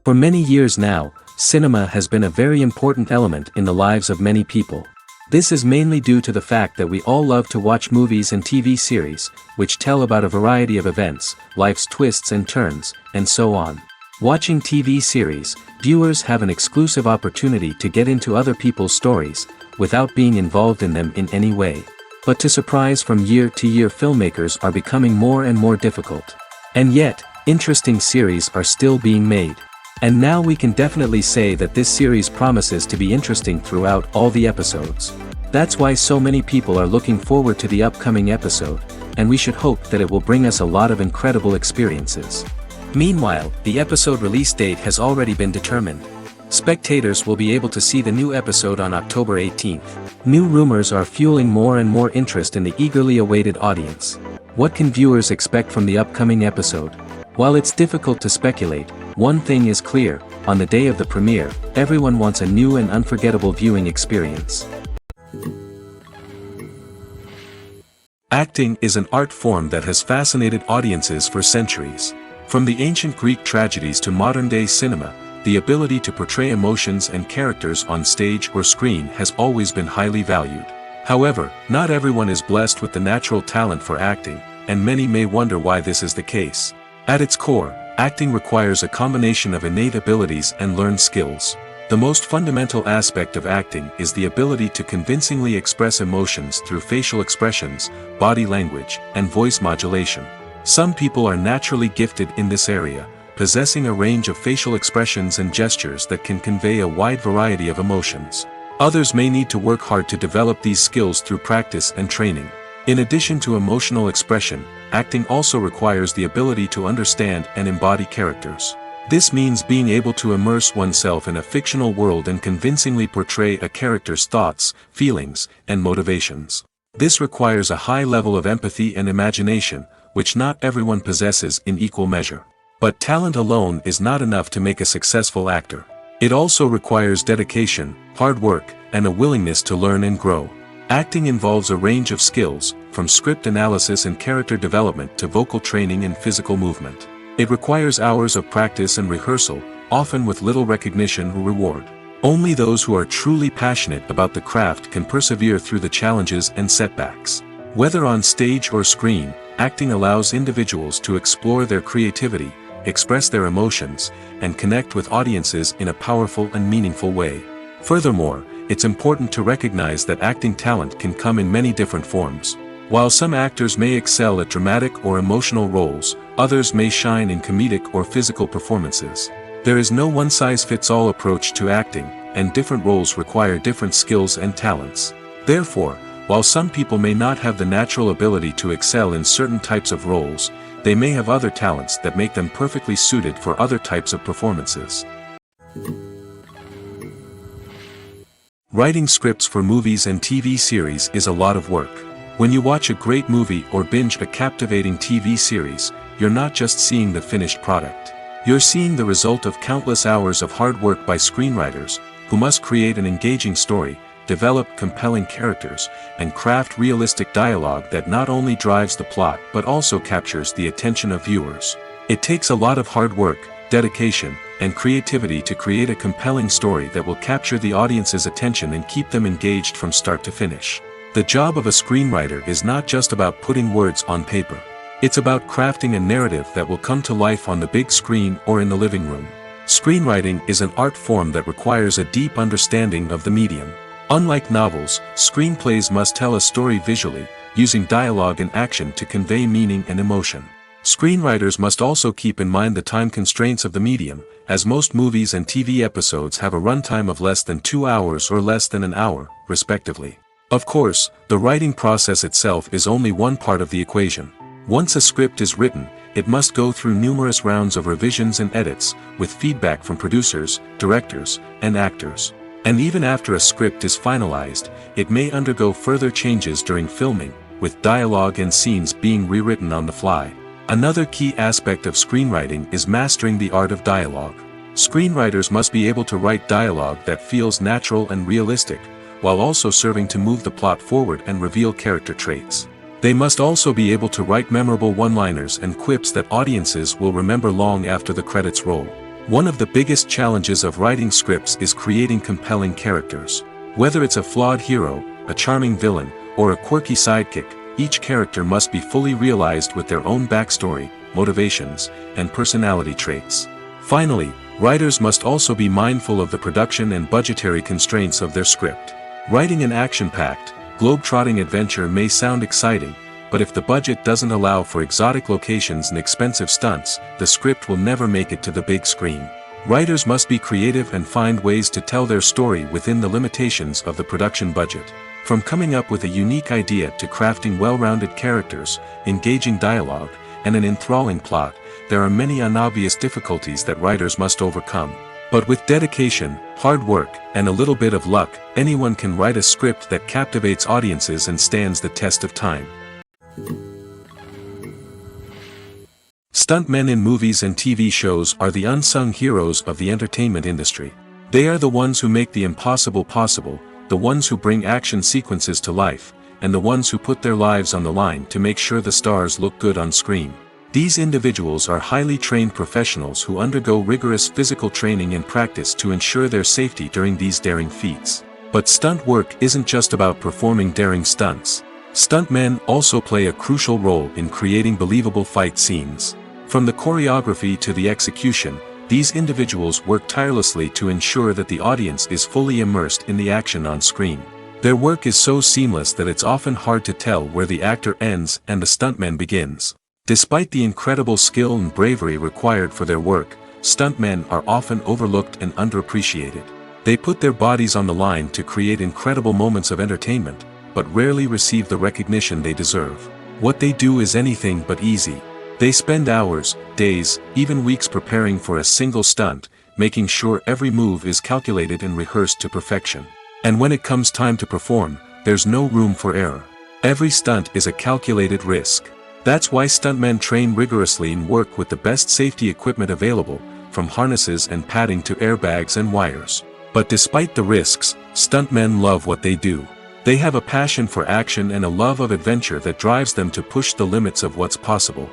For many years now, cinema has been a very important element in the lives of many people. This is mainly due to the fact that we all love to watch movies and TV series, which tell about a variety of events, life's twists and turns, and so on. Watching TV series, viewers have an exclusive opportunity to get into other people's stories, without being involved in them in any way. But to surprise from year to year, filmmakers are becoming more and more difficult. And yet, interesting series are still being made. And now we can definitely say that this series promises to be interesting throughout all the episodes. That's why so many people are looking forward to the upcoming episode, and we should hope that it will bring us a lot of incredible experiences. Meanwhile, the episode release date has already been determined. Spectators will be able to see the new episode on October 18th. New rumors are fueling more and more interest in the eagerly awaited audience. What can viewers expect from the upcoming episode? While it's difficult to speculate, one thing is clear: on the day of the premiere, everyone wants a new and unforgettable viewing experience. Acting is an art form that has fascinated audiences for centuries. From the ancient Greek tragedies to modern-day cinema, the ability to portray emotions and characters on stage or screen has always been highly valued. However, not everyone is blessed with the natural talent for acting, and many may wonder why this is the case. At its core, acting requires a combination of innate abilities and learned skills. The most fundamental aspect of acting is the ability to convincingly express emotions through facial expressions, body language, and voice modulation. Some people are naturally gifted in this area, possessing a range of facial expressions and gestures that can convey a wide variety of emotions. Others may need to work hard to develop these skills through practice and training. In addition to emotional expression, acting also requires the ability to understand and embody characters. This means being able to immerse oneself in a fictional world and convincingly portray a character's thoughts, feelings, and motivations. This requires a high level of empathy and imagination, which not everyone possesses in equal measure. But talent alone is not enough to make a successful actor. It also requires dedication, hard work, and a willingness to learn and grow. Acting involves a range of skills, from script analysis and character development to vocal training and physical movement. It requires hours of practice and rehearsal, often with little recognition or reward. Only those who are truly passionate about the craft can persevere through the challenges and setbacks. Whether on stage or screen, acting allows individuals to explore their creativity, express their emotions, and connect with audiences in a powerful and meaningful way. Furthermore, it's important to recognize that acting talent can come in many different forms. While some actors may excel at dramatic or emotional roles, others may shine in comedic or physical performances. There is no one-size-fits-all approach to acting, and different roles require different skills and talents. Therefore, while some people may not have the natural ability to excel in certain types of roles, they may have other talents that make them perfectly suited for other types of performances. Writing scripts for movies and TV series is a lot of work. When you watch a great movie or binge a captivating TV series, you're not just seeing the finished product. You're seeing the result of countless hours of hard work by screenwriters, who must create an engaging story, develop compelling characters, and craft realistic dialogue that not only drives the plot but also captures the attention of viewers. It takes a lot of hard work, dedication, and creativity to create a compelling story that will capture the audience's attention and keep them engaged from start to finish. The job of a screenwriter is not just about putting words on paper. It's about crafting a narrative that will come to life on the big screen or in the living room. Screenwriting is an art form that requires a deep understanding of the medium. Unlike novels, screenplays must tell a story visually, using dialogue and action to convey meaning and emotion. Screenwriters must also keep in mind the time constraints of the medium, as most movies and TV episodes have a runtime of less than 2 hours or less than an hour, respectively. Of course, the writing process itself is only one part of the equation. Once a script is written, it must go through numerous rounds of revisions and edits, with feedback from producers, directors, and actors. And even after a script is finalized, it may undergo further changes during filming, with dialogue and scenes being rewritten on the fly. Another key aspect of screenwriting is mastering the art of dialogue. Screenwriters must be able to write dialogue that feels natural and realistic, while also serving to move the plot forward and reveal character traits. They must also be able to write memorable one-liners and quips that audiences will remember long after the credits roll. One of the biggest challenges of writing scripts is creating compelling characters. Whether it's a flawed hero, a charming villain, or a quirky sidekick, each character must be fully realized with their own backstory, motivations, and personality traits. Finally, writers must also be mindful of the production and budgetary constraints of their script. Writing an action-packed, globe-trotting adventure may sound exciting, but if the budget doesn't allow for exotic locations and expensive stunts, the script will never make it to the big screen. Writers must be creative and find ways to tell their story within the limitations of the production budget. From coming up with a unique idea to crafting well-rounded characters, engaging dialogue, and an enthralling plot, there are many unobvious difficulties that writers must overcome. But with dedication, hard work, and a little bit of luck, anyone can write a script that captivates audiences and stands the test of time. Stuntmen in movies and TV shows are the unsung heroes of the entertainment industry. They are the ones who make the impossible possible, the ones who bring action sequences to life, and the ones who put their lives on the line to make sure the stars look good on screen. These individuals are highly trained professionals who undergo rigorous physical training and practice to ensure their safety during these daring feats. But stunt work isn't just about performing daring stunts. Stuntmen also play a crucial role in creating believable fight scenes. From the choreography to the execution, these individuals work tirelessly to ensure that the audience is fully immersed in the action on screen. Their work is so seamless that it's often hard to tell where the actor ends and the stuntman begins. Despite the incredible skill and bravery required for their work, stuntmen are often overlooked and underappreciated. They put their bodies on the line to create incredible moments of entertainment, but rarely receive the recognition they deserve. What they do is anything but easy. They spend hours, days, even weeks preparing for a single stunt, making sure every move is calculated and rehearsed to perfection. And when it comes time to perform, there's no room for error. Every stunt is a calculated risk. That's why stuntmen train rigorously and work with the best safety equipment available, from harnesses and padding to airbags and wires. But despite the risks, stuntmen love what they do. They have a passion for action and a love of adventure that drives them to push the limits of what's possible.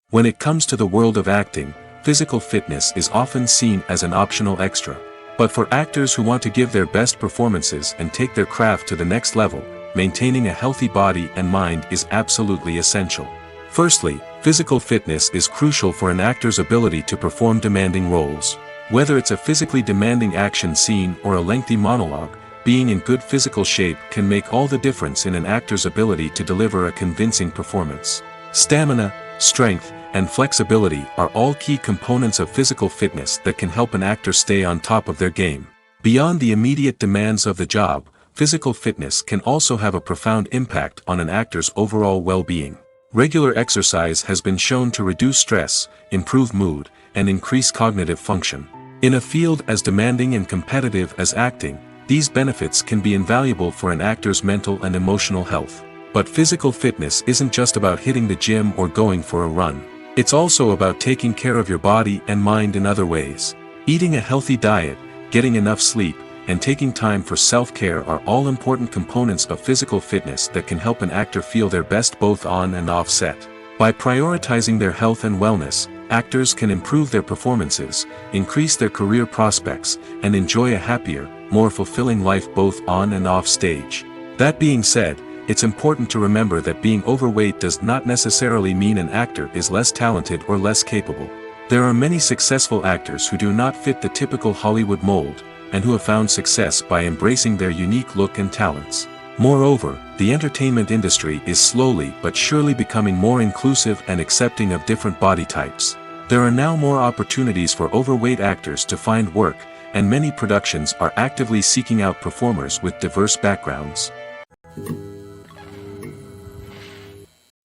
When it comes to the world of acting, physical fitness is often seen as an optional extra. But for actors who want to give their best performances and take their craft to the next level, maintaining a healthy body and mind is absolutely essential. Firstly, physical fitness is crucial for an actor's ability to perform demanding roles. Whether it's a physically demanding action scene or a lengthy monologue, being in good physical shape can make all the difference in an actor's ability to deliver a convincing performance. Stamina, strength, and flexibility are all key components of physical fitness that can help an actor stay on top of their game. Beyond the immediate demands of the job, physical fitness can also have a profound impact on an actor's overall well-being. Regular exercise has been shown to reduce stress, improve mood, and increase cognitive function. In a field as demanding and competitive as acting, these benefits can be invaluable for an actor's mental and emotional health. But physical fitness isn't just about hitting the gym or going for a run. It's also about taking care of your body and mind in other ways. Eating a healthy diet, getting enough sleep, and taking time for self-care are all important components of physical fitness that can help an actor feel their best both on and off set. By prioritizing their health and wellness, actors can improve their performances, increase their career prospects, and enjoy a happier, more fulfilling life both on and off stage. That being said, it's important to remember that being overweight does not necessarily mean an actor is less talented or less capable. There are many successful actors who do not fit the typical Hollywood mold, and who have found success by embracing their unique look and talents. Moreover, the entertainment industry is slowly but surely becoming more inclusive and accepting of different body types. There are now more opportunities for overweight actors to find work, and many productions are actively seeking out performers with diverse backgrounds.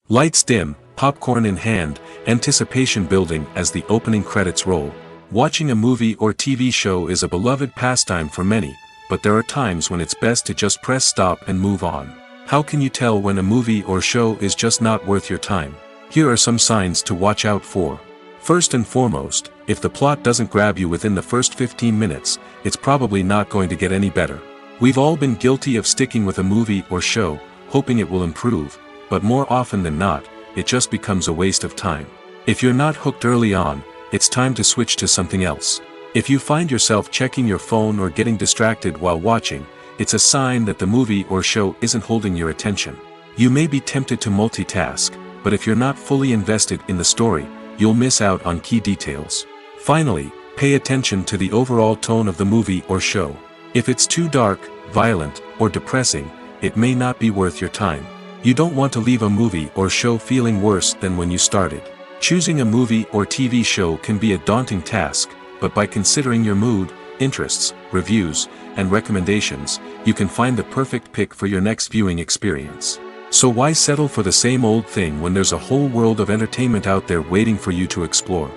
Lights dim, popcorn in hand, anticipation building as the opening credits roll. Watching a movie or TV show is a beloved pastime for many, but there are times when it's best to just press stop and move on. How can you tell when a movie or show is just not worth your time? Here are some signs to watch out for. First and foremost, if the plot doesn't grab you within the first 15 minutes, it's probably not going to get any better. We've all been guilty of sticking with a movie or show, hoping it will improve, but more often than not, it just becomes a waste of time. If you're not hooked early on, it's time to switch to something else. If you find yourself checking your phone or getting distracted while watching, it's a sign that the movie or show isn't holding your attention. You may be tempted to multitask, but if you're not fully invested in the story, you'll miss out on key details. Finally, pay attention to the overall tone of the movie or show. If it's too dark, violent, or depressing, it may not be worth your time. You don't want to leave a movie or show feeling worse than when you started. Choosing a movie or TV show can be a daunting task, but by considering your mood, interests, reviews, and recommendations, you can find the perfect pick for your next viewing experience. So why settle for the same old thing when there's a whole world of entertainment out there waiting for you to explore?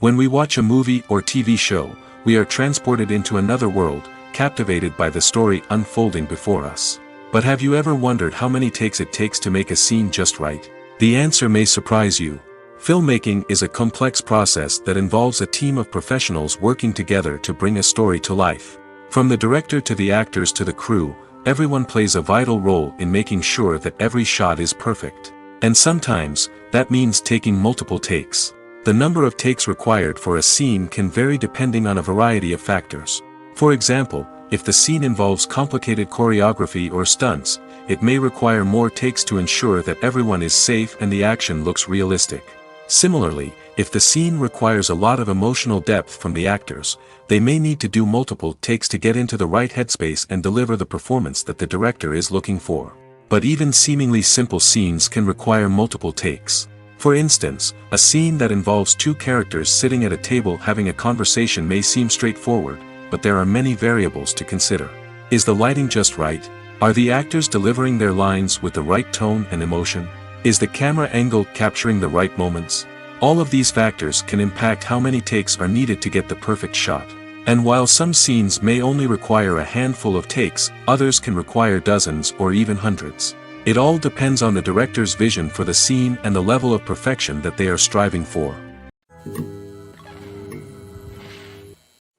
When we watch a movie or TV show, we are transported into another world, captivated by the story unfolding before us. But have you ever wondered how many takes it takes to make a scene just right? The answer may surprise you. Filmmaking is a complex process that involves a team of professionals working together to bring a story to life. From the director to the actors to the crew, everyone plays a vital role in making sure that every shot is perfect. And sometimes, that means taking multiple takes. The number of takes required for a scene can vary depending on a variety of factors. For example, if the scene involves complicated choreography or stunts, it may require more takes to ensure that everyone is safe and the action looks realistic. Similarly, if the scene requires a lot of emotional depth from the actors, they may need to do multiple takes to get into the right headspace and deliver the performance that the director is looking for. But even seemingly simple scenes can require multiple takes. For instance, a scene that involves two characters sitting at a table having a conversation may seem straightforward, but there are many variables to consider. Is the lighting just right? Are the actors delivering their lines with the right tone and emotion? Is the camera angle capturing the right moments? All of these factors can impact how many takes are needed to get the perfect shot. And while some scenes may only require a handful of takes, others can require dozens or even hundreds. It all depends on the director's vision for the scene and the level of perfection that they are striving for.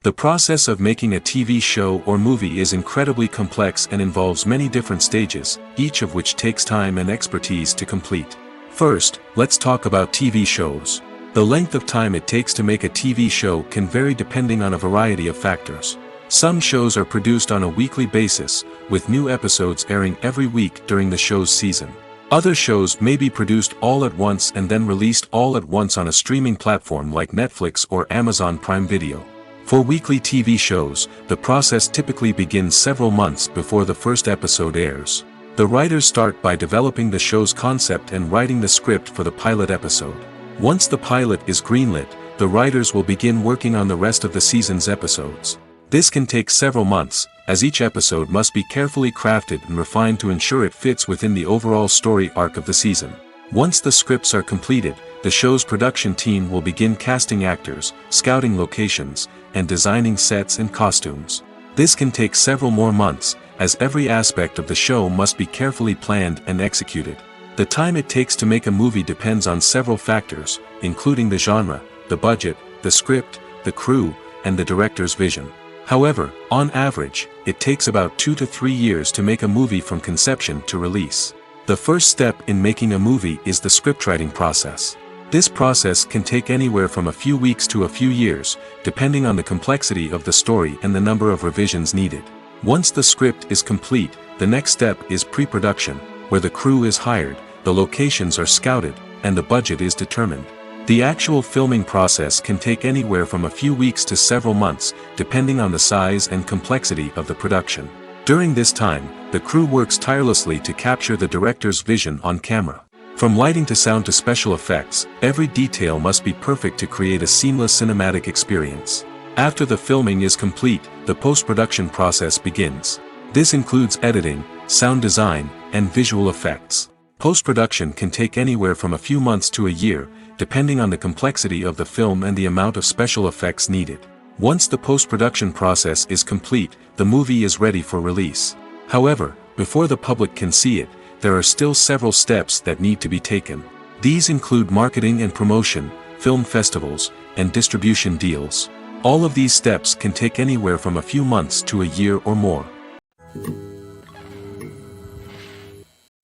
The process of making a TV show or movie is incredibly complex and involves many different stages, each of which takes time and expertise to complete. First, let's talk about TV shows. The length of time it takes to make a TV show can vary depending on a variety of factors. Some shows are produced on a weekly basis, with new episodes airing every week during the show's season. Other shows may be produced all at once and then released all at once on a streaming platform like Netflix or Amazon Prime Video. For weekly TV shows, the process typically begins several months before the first episode airs. The writers start by developing the show's concept and writing the script for the pilot episode. Once the pilot is greenlit, the writers will begin working on the rest of the season's episodes. This can take several months, as each episode must be carefully crafted and refined to ensure it fits within the overall story arc of the season. Once the scripts are completed, the show's production team will begin casting actors, scouting locations, and designing sets and costumes. This can take several more months, as every aspect of the show must be carefully planned and executed. The time it takes to make a movie depends on several factors, including the genre, the budget, the script, the crew, and the director's vision. However, on average, it takes about 2 to 3 years to make a movie from conception to release. The first step in making a movie is the scriptwriting process. This process can take anywhere from a few weeks to a few years, depending on the complexity of the story and the number of revisions needed. Once the script is complete, the next step is pre-production, where the crew is hired, the locations are scouted, and the budget is determined. The actual filming process can take anywhere from a few weeks to several months, depending on the size and complexity of the production. During this time, the crew works tirelessly to capture the director's vision on camera. From lighting to sound to special effects, every detail must be perfect to create a seamless cinematic experience. After the filming is complete, the post-production process begins. This includes editing, sound design, and visual effects. Post-production can take anywhere from a few months to a year, depending on the complexity of the film and the amount of special effects needed. Once the post-production process is complete, the movie is ready for release. However, before the public can see it, there are still several steps that need to be taken. These include marketing and promotion, film festivals, and distribution deals. All of these steps can take anywhere from a few months to a year or more.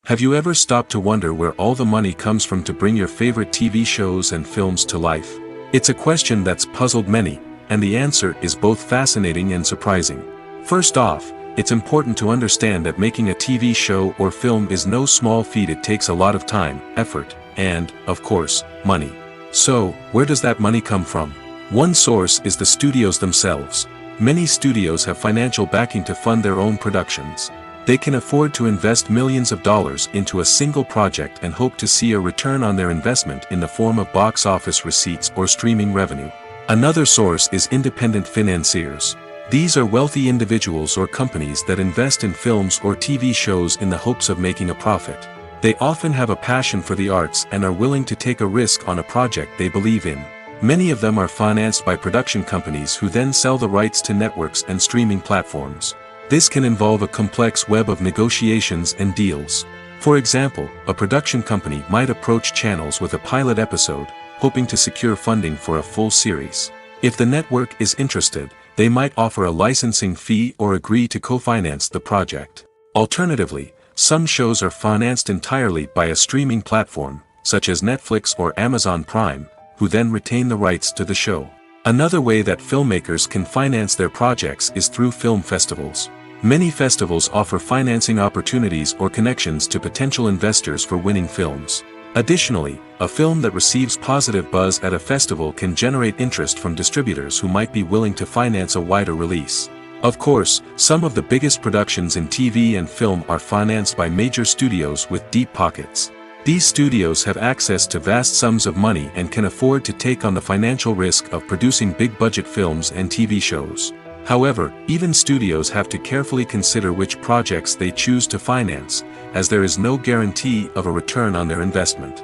Have you ever stopped to wonder where all the money comes from to bring your favorite TV shows and films to life? It's a question that's puzzled many, and the answer is both fascinating and surprising. First off, it's important to understand that making a TV show or film is no small feat. It takes a lot of time, effort, and, of course, money. So, where does that money come from? One source is the studios themselves. Many studios have financial backing to fund their own productions. They can afford to invest millions of dollars into a single project and hope to see a return on their investment in the form of box office receipts or streaming revenue. Another source is independent financiers. These are wealthy individuals or companies that invest in films or TV shows in the hopes of making a profit. They often have a passion for the arts and are willing to take a risk on a project they believe in. Many of them are financed by production companies who then sell the rights to networks and streaming platforms. This can involve a complex web of negotiations and deals. For example, a production company might approach channels with a pilot episode, hoping to secure funding for a full series. If the network is interested, they might offer a licensing fee or agree to co-finance the project. Alternatively, some shows are financed entirely by a streaming platform, such as Netflix or Amazon Prime, who then retain the rights to the show. Another way that filmmakers can finance their projects is through film festivals. Many festivals offer financing opportunities or connections to potential investors for winning films. Additionally, a film that receives positive buzz at a festival can generate interest from distributors who might be willing to finance a wider release. Of course, some of the biggest productions in TV and film are financed by major studios with deep pockets. These studios have access to vast sums of money and can afford to take on the financial risk of producing big-budget films and TV shows. However, even studios have to carefully consider which projects they choose to finance, as there is no guarantee of a return on their investment.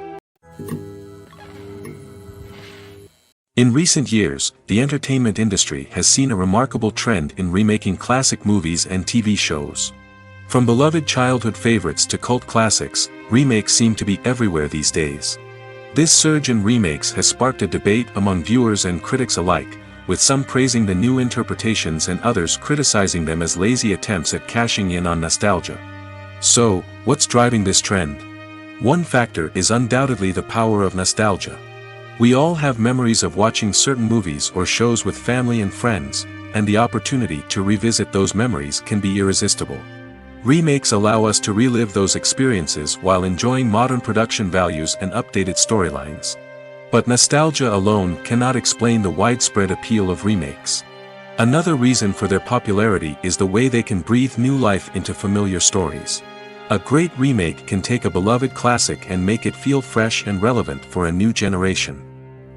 In recent years, the entertainment industry has seen a remarkable trend in remaking classic movies and TV shows. From beloved childhood favorites to cult classics, remakes seem to be everywhere these days. This surge in remakes has sparked a debate among viewers and critics alike, with some praising the new interpretations and others criticizing them as lazy attempts at cashing in on nostalgia. So, what's driving this trend? One factor is undoubtedly the power of nostalgia. We all have memories of watching certain movies or shows with family and friends, and the opportunity to revisit those memories can be irresistible. Remakes allow us to relive those experiences while enjoying modern production values and updated storylines. But nostalgia alone cannot explain the widespread appeal of remakes. Another reason for their popularity is the way they can breathe new life into familiar stories. A great remake can take a beloved classic and make it feel fresh and relevant for a new generation.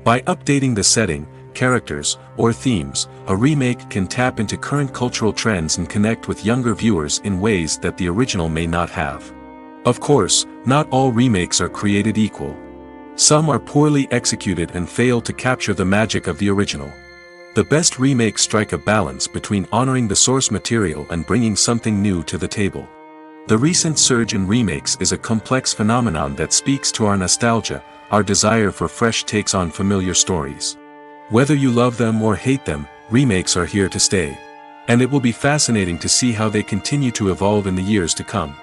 By updating the setting, characters, or themes, a remake can tap into current cultural trends and connect with younger viewers in ways that the original may not have. Of course, not all remakes are created equal. Some are poorly executed and fail to capture the magic of the original. The best remakes strike a balance between honoring the source material and bringing something new to the table. The recent surge in remakes is a complex phenomenon that speaks to our nostalgia, our desire for fresh takes on familiar stories. Whether you love them or hate them, remakes are here to stay. And it will be fascinating to see how they continue to evolve in the years to come.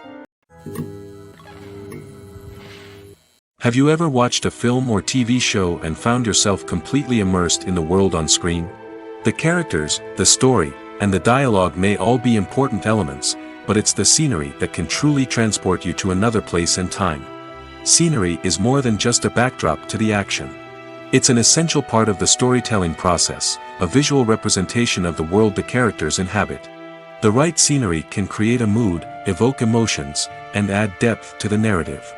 Have you ever watched a film or TV show and found yourself completely immersed in the world on screen? The characters, the story, and the dialogue may all be important elements, but it's the scenery that can truly transport you to another place and time. Scenery is more than just a backdrop to the action. It's an essential part of the storytelling process, a visual representation of the world the characters inhabit. The right scenery can create a mood, evoke emotions, and add depth to the narrative.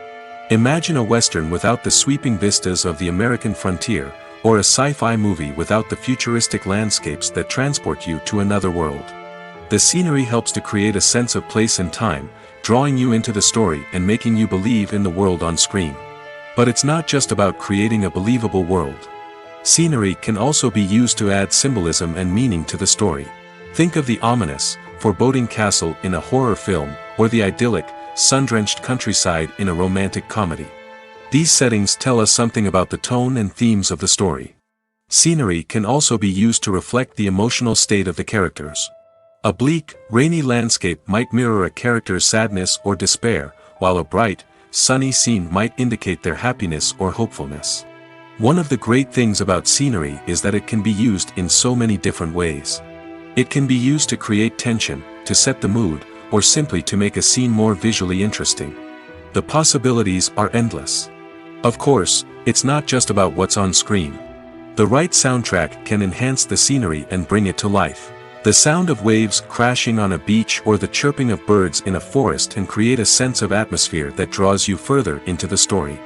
Imagine a Western without the sweeping vistas of the American frontier, or a sci-fi movie without the futuristic landscapes that transport you to another world. The scenery helps to create a sense of place and time, drawing you into the story and making you believe in the world on screen. But it's not just about creating a believable world. Scenery can also be used to add symbolism and meaning to the story. Think of the ominous, foreboding castle in a horror film, or the idyllic, sun-drenched countryside in a romantic comedy. These settings tell us something about the tone and themes of the story. Scenery can also be used to reflect the emotional state of the characters. A bleak, rainy landscape might mirror a character's sadness or despair, while a bright, sunny scene might indicate their happiness or hopefulness. One of the great things about scenery is that it can be used in so many different ways. It can be used to create tension, to set the mood, or simply to make a scene more visually interesting. The possibilities are endless. Of course, it's not just about what's on screen. The right soundtrack can enhance the scenery and bring it to life. The sound of waves crashing on a beach or the chirping of birds in a forest can create a sense of atmosphere that draws you further into the story.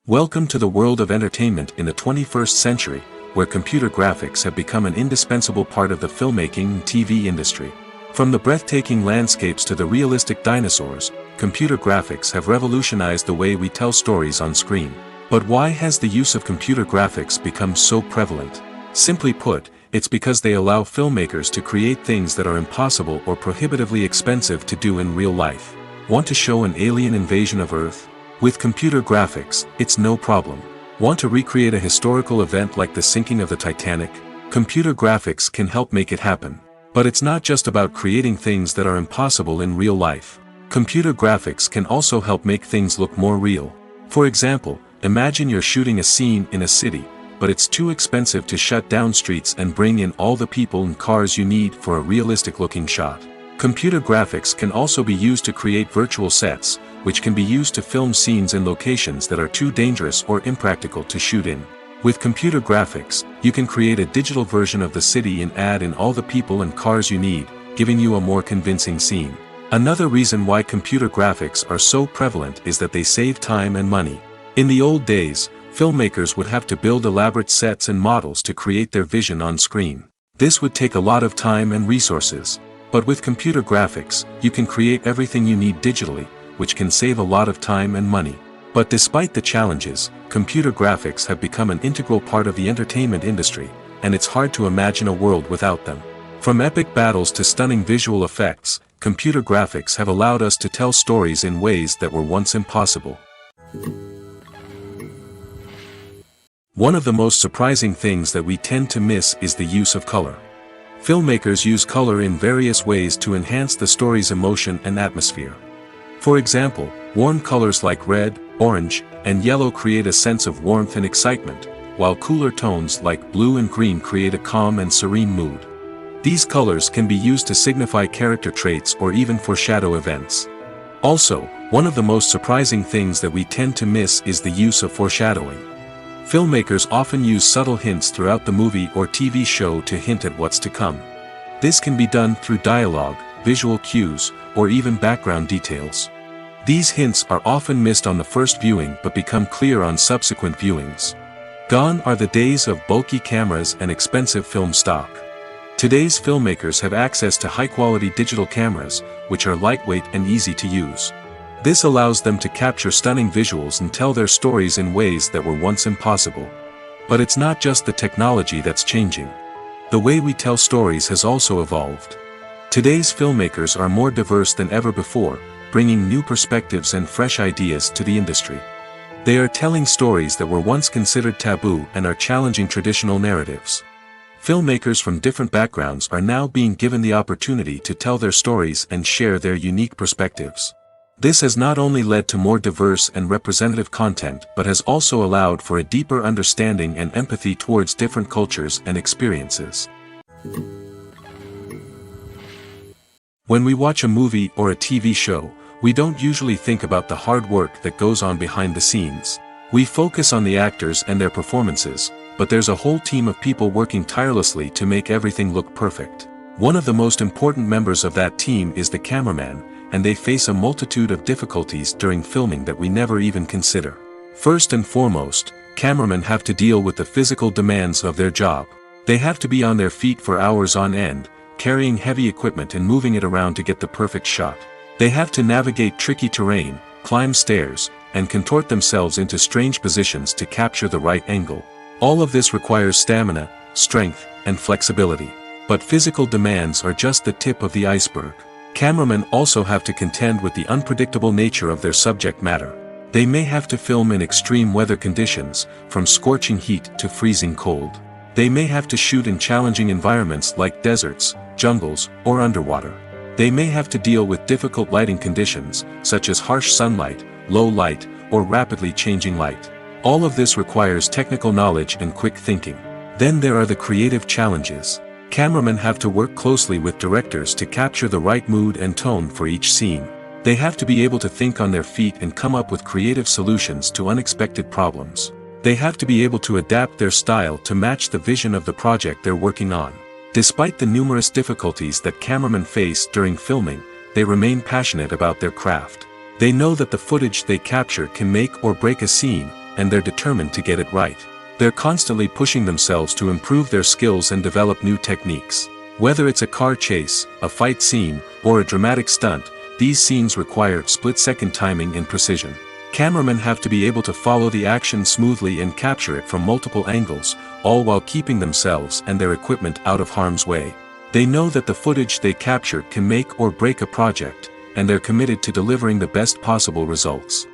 Welcome to the world of entertainment in the 21st century, where computer graphics have become an indispensable part of the filmmaking and TV industry. From the breathtaking landscapes to the realistic dinosaurs, computer graphics have revolutionized the way we tell stories on screen. But why has the use of computer graphics become so prevalent? Simply put, it's because they allow filmmakers to create things that are impossible or prohibitively expensive to do in real life. Want to show an alien invasion of Earth? With computer graphics, it's no problem. Want to recreate a historical event like the sinking of the Titanic? Computer graphics can help make it happen. But it's not just about creating things that are impossible in real life. Computer graphics can also help make things look more real. For example, imagine you're shooting a scene in a city, but it's too expensive to shut down streets and bring in all the people and cars you need for a realistic-looking shot. Computer graphics can also be used to create virtual sets, which can be used to film scenes in locations that are too dangerous or impractical to shoot in. With computer graphics, you can create a digital version of the city and add in all the people and cars you need, giving you a more convincing scene. Another reason why computer graphics are so prevalent is that they save time and money. In the old days, filmmakers would have to build elaborate sets and models to create their vision on screen. This would take a lot of time and resources. But with computer graphics, you can create everything you need digitally, which can save a lot of time and money. But despite the challenges, computer graphics have become an integral part of the entertainment industry, and it's hard to imagine a world without them. From epic battles to stunning visual effects, computer graphics have allowed us to tell stories in ways that were once impossible. One of the most surprising things that we tend to miss is the use of color. Filmmakers use color in various ways to enhance the story's emotion and atmosphere. For example, warm colors like red, orange, and yellow create a sense of warmth and excitement, while cooler tones like blue and green create a calm and serene mood. These colors can be used to signify character traits or even foreshadow events. Also, one of the most surprising things that we tend to miss is the use of foreshadowing. Filmmakers often use subtle hints throughout the movie or TV show to hint at what's to come. This can be done through dialogue, visual cues, or even background details. These hints are often missed on the first viewing but become clear on subsequent viewings. Gone are the days of bulky cameras and expensive film stock. Today's filmmakers have access to high-quality digital cameras, which are lightweight and easy to use. This allows them to capture stunning visuals and tell their stories in ways that were once impossible. But it's not just the technology that's changing. The way we tell stories has also evolved. Today's filmmakers are more diverse than ever before, bringing new perspectives and fresh ideas to the industry. They are telling stories that were once considered taboo and are challenging traditional narratives. Filmmakers from different backgrounds are now being given the opportunity to tell their stories and share their unique perspectives. This has not only led to more diverse and representative content but has also allowed for a deeper understanding and empathy towards different cultures and experiences. When we watch a movie or a TV show, we don't usually think about the hard work that goes on behind the scenes. We focus on the actors and their performances, but there's a whole team of people working tirelessly to make everything look perfect. One of the most important members of that team is the cameraman, and they face a multitude of difficulties during filming that we never even consider. First and foremost, cameramen have to deal with the physical demands of their job. They have to be on their feet for hours on end, carrying heavy equipment and moving it around to get the perfect shot. They have to navigate tricky terrain, climb stairs, and contort themselves into strange positions to capture the right angle. All of this requires stamina, strength, and flexibility. But physical demands are just the tip of the iceberg. Cameramen also have to contend with the unpredictable nature of their subject matter. They may have to film in extreme weather conditions, from scorching heat to freezing cold. They may have to shoot in challenging environments like deserts, jungles, or underwater. They may have to deal with difficult lighting conditions, such as harsh sunlight, low light, or rapidly changing light. All of this requires technical knowledge and quick thinking. Then there are the creative challenges. Cameramen have to work closely with directors to capture the right mood and tone for each scene. They have to be able to think on their feet and come up with creative solutions to unexpected problems. They have to be able to adapt their style to match the vision of the project they're working on. Despite the numerous difficulties that cameramen face during filming, they remain passionate about their craft. They know that the footage they capture can make or break a scene, and they're determined to get it right. They're constantly pushing themselves to improve their skills and develop new techniques. Whether it's a car chase, a fight scene, or a dramatic stunt, these scenes require split-second timing and precision. Cameramen have to be able to follow the action smoothly and capture it from multiple angles, all while keeping themselves and their equipment out of harm's way. They know that the footage they capture can make or break a project, and they're committed to delivering the best possible results.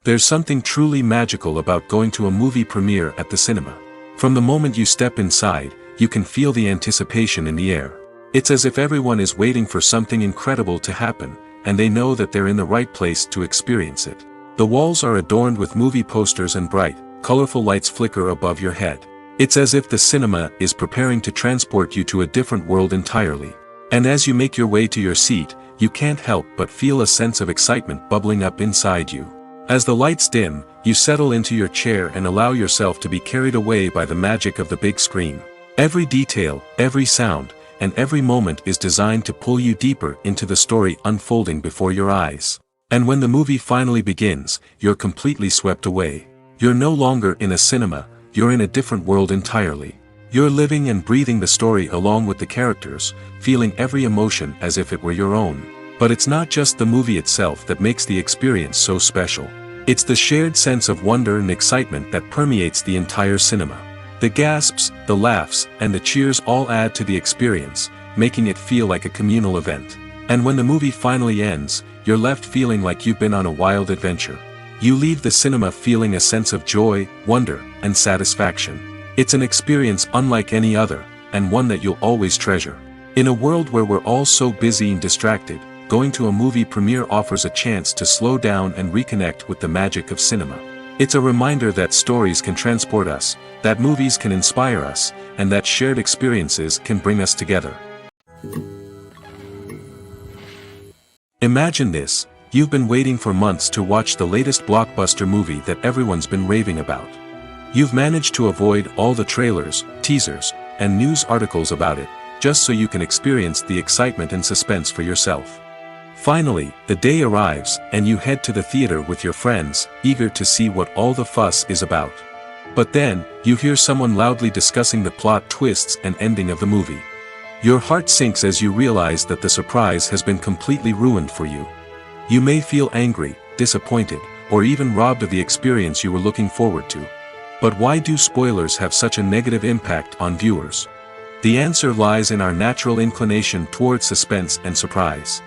There's something truly magical about going to a movie premiere at the cinema. From the moment you step inside, you can feel the anticipation in the air. It's as if everyone is waiting for something incredible to happen, and they know that they're in the right place to experience it. The walls are adorned with movie posters and bright, colorful lights flicker above your head. It's as if the cinema is preparing to transport you to a different world entirely. And as you make your way to your seat, you can't help but feel a sense of excitement bubbling up inside you. As the lights dim, you settle into your chair and allow yourself to be carried away by the magic of the big screen. Every detail, every sound, and every moment is designed to pull you deeper into the story unfolding before your eyes. And when the movie finally begins, you're completely swept away. You're no longer in a cinema, you're in a different world entirely. You're living and breathing the story along with the characters, feeling every emotion as if it were your own. But it's not just the movie itself that makes the experience so special. It's the shared sense of wonder and excitement that permeates the entire cinema. The gasps, the laughs, and the cheers all add to the experience, making it feel like a communal event. And when the movie finally ends, you're left feeling like you've been on a wild adventure. You leave the cinema feeling a sense of joy, wonder, and satisfaction. It's an experience unlike any other, and one that you'll always treasure. In a world where we're all so busy and distracted, going to a movie premiere offers a chance to slow down and reconnect with the magic of cinema. It's a reminder that stories can transport us, that movies can inspire us, and that shared experiences can bring us together. Imagine this: you've been waiting for months to watch the latest blockbuster movie that everyone's been raving about. You've managed to avoid all the trailers, teasers, and news articles about it, just so you can experience the excitement and suspense for yourself. Finally, the day arrives, and you head to the theater with your friends, eager to see what all the fuss is about. But then, you hear someone loudly discussing the plot twists and ending of the movie. Your heart sinks as you realize that the surprise has been completely ruined for you. You may feel angry, disappointed, or even robbed of the experience you were looking forward to. But why do spoilers have such a negative impact on viewers? The answer lies in our natural inclination towards suspense and surprise.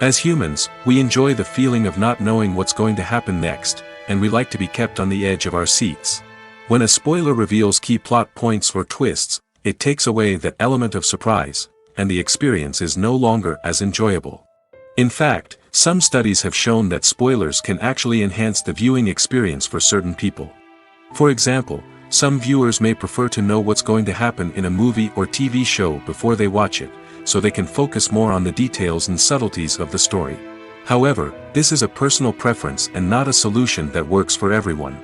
As humans, we enjoy the feeling of not knowing what's going to happen next, and we like to be kept on the edge of our seats. When a spoiler reveals key plot points or twists, it takes away that element of surprise, and the experience is no longer as enjoyable. In fact, some studies have shown that spoilers can actually enhance the viewing experience for certain people. For example, some viewers may prefer to know what's going to happen in a movie or TV show before they watch it, so they can focus more on the details and subtleties of the story. However, this is a personal preference and not a solution that works for everyone.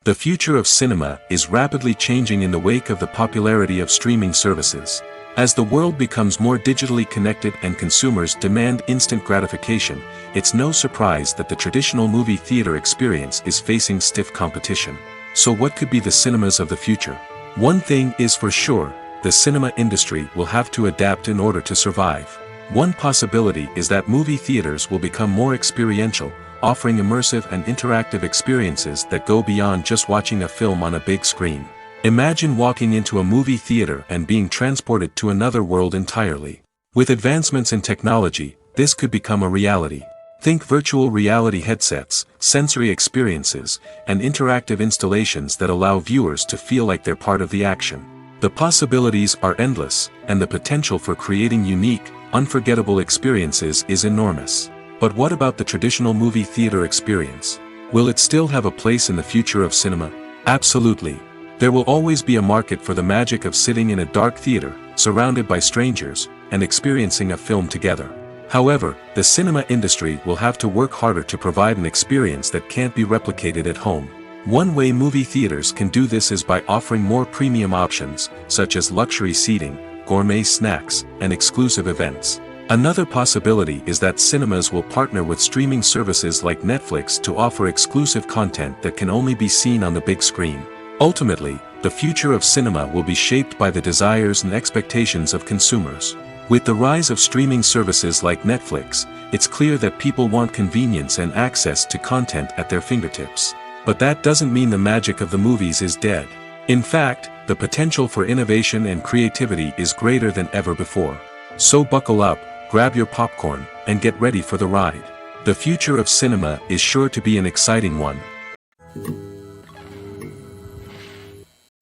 The future of cinema is rapidly changing in the wake of the popularity of streaming services. As the world becomes more digitally connected and consumers demand instant gratification, it's no surprise that the traditional movie theater experience is facing stiff competition. So what could be the cinemas of the future? One thing is for sure: the cinema industry will have to adapt in order to survive. One possibility is that movie theaters will become more experiential, offering immersive and interactive experiences that go beyond just watching a film on a big screen. Imagine walking into a movie theater and being transported to another world entirely. With advancements in technology, this could become a reality. Think virtual reality headsets, sensory experiences, and interactive installations that allow viewers to feel like they're part of the action. The possibilities are endless, and the potential for creating unique, unforgettable experiences is enormous. But what about the traditional movie theater experience? Will it still have a place in the future of cinema? Absolutely. There will always be a market for the magic of sitting in a dark theater, surrounded by strangers, and experiencing a film together. However, the cinema industry will have to work harder to provide an experience that can't be replicated at home. One way movie theaters can do this is by offering more premium options, such as luxury seating, gourmet snacks, and exclusive events. Another possibility is that cinemas will partner with streaming services like Netflix to offer exclusive content that can only be seen on the big screen. Ultimately, the future of cinema will be shaped by the desires and expectations of consumers. With the rise of streaming services like Netflix, it's clear that people want convenience and access to content at their fingertips. But that doesn't mean the magic of the movies is dead. In fact, the potential for innovation and creativity is greater than ever before. So buckle up, grab your popcorn, and get ready for the ride. The future of cinema is sure to be an exciting one.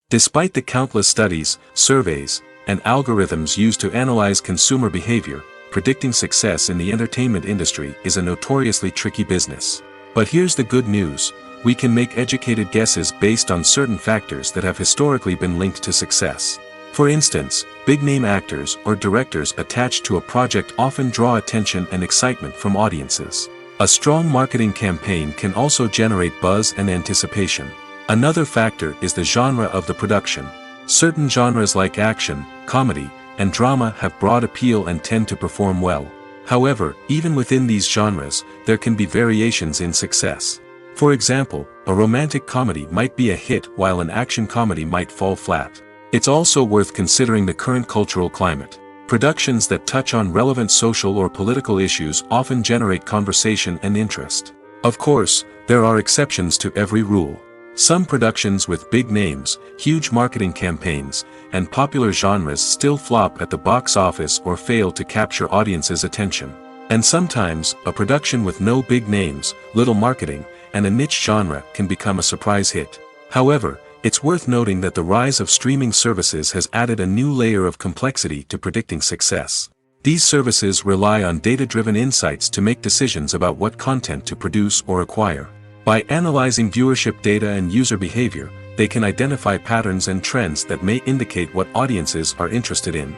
Despite the countless studies, surveys, and algorithms used to analyze consumer behavior, predicting success in the entertainment industry is a notoriously tricky business. But here's the good news: we can make educated guesses based on certain factors that have historically been linked to success. For instance, big-name actors or directors attached to a project often draw attention and excitement from audiences. A strong marketing campaign can also generate buzz and anticipation. Another factor is the genre of the production. Certain genres like action, comedy, and drama have broad appeal and tend to perform well. However, even within these genres, there can be variations in success. For example, a romantic comedy might be a hit while an action comedy might fall flat. It's also worth considering the current cultural climate. Productions that touch on relevant social or political issues often generate conversation and interest. Of course, there are exceptions to every rule. Some productions with big names, huge marketing campaigns, and popular genres still flop at the box office or fail to capture audiences' attention. And sometimes, a production with no big names, little marketing, and a niche genre can become a surprise hit. However, it's worth noting that the rise of streaming services has added a new layer of complexity to predicting success. These services rely on data-driven insights to make decisions about what content to produce or acquire. By analyzing viewership data and user behavior, they can identify patterns and trends that may indicate what audiences are interested in.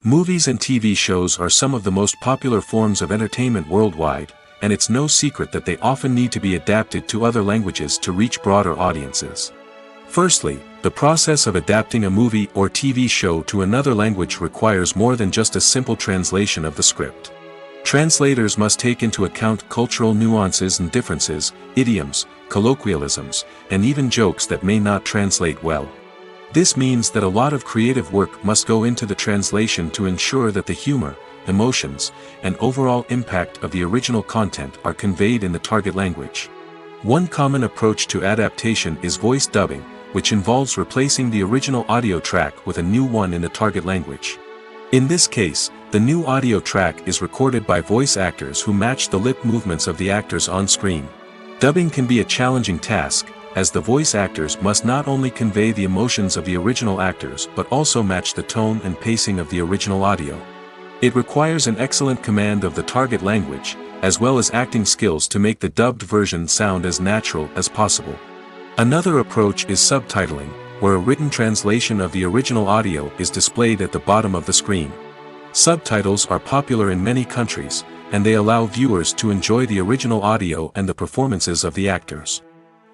Movies and TV shows are some of the most popular forms of entertainment worldwide, and it's no secret that they often need to be adapted to other languages to reach broader audiences. Firstly, the process of adapting a movie or TV show to another language requires more than just a simple translation of the script. Translators must take into account cultural nuances and differences, idioms, colloquialisms, and even jokes that may not translate well. This means that a lot of creative work must go into the translation to ensure that the humor, emotions, and overall impact of the original content are conveyed in the target language. One common approach to adaptation is voice dubbing, which involves replacing the original audio track with a new one in the target language. In this case, the new audio track is recorded by voice actors who match the lip movements of the actors on screen. Dubbing can be a challenging task, as the voice actors must not only convey the emotions of the original actors but also match the tone and pacing of the original audio. It requires an excellent command of the target language, as well as acting skills to make the dubbed version sound as natural as possible. Another approach is subtitling, where a written translation of the original audio is displayed at the bottom of the screen. Subtitles are popular in many countries, and they allow viewers to enjoy the original audio and the performances of the actors.